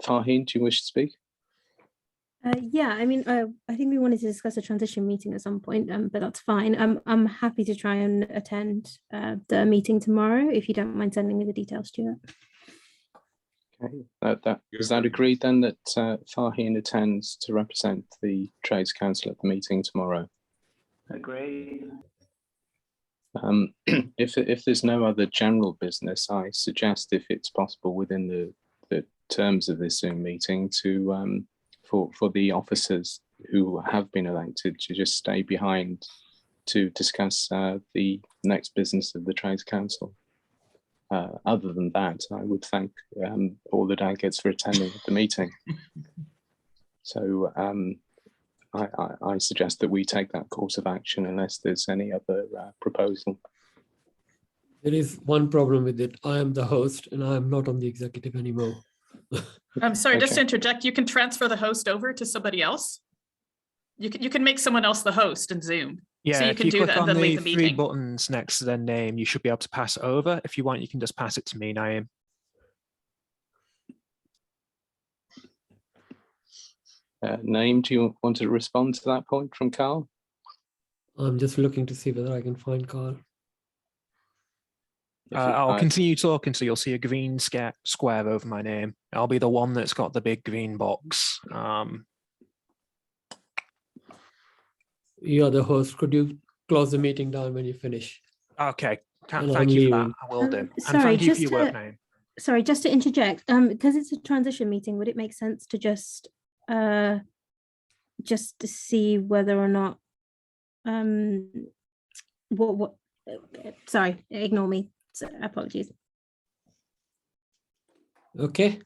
Farheen, do you wish to speak? Yeah, I mean, I think we wanted to discuss a transition meeting at some point, but that's fine. I'm happy to try and attend the meeting tomorrow, if you don't mind sending me the details, Stuart. Okay, is that agreed then, that Farheen attends to represent the Trades Council at the meeting tomorrow? Agreed. If there's no other general business, I suggest, if it's possible within the terms of this Zoom meeting, to for the officers who have been elected to just stay behind to discuss the next business of the Trades Council. Other than that, I would thank all the delegates for attending the meeting. So I suggest that we take that course of action unless there's any other proposal. There is one problem with it. I am the host and I am not on the executive anymore. I'm sorry, just to Okay. interject, you can transfer the host over to somebody else. You can make someone else the host in Zoom. Yeah, So you if can you do click that and on then the leave the three meeting. buttons next to their name, you should be able to pass it over. If you want, you can just pass it to me, Naeem. Naeem, do you want to respond to that point from Carl? I'm just looking to see whether I can find Carl. I'll continue talking, so you'll see a green square over my name. I'll be the one that's got the big green box. You are the host. Could you close the meeting down when you finish? Okay, And I'm thank you for that. leaving. I will do. And Sorry, thank you for just your work, to, Naeem. sorry, just to interject, because it's a transition meeting, would it make sense to just to see whether or not what sorry, ignore me. So, apologies. Okay.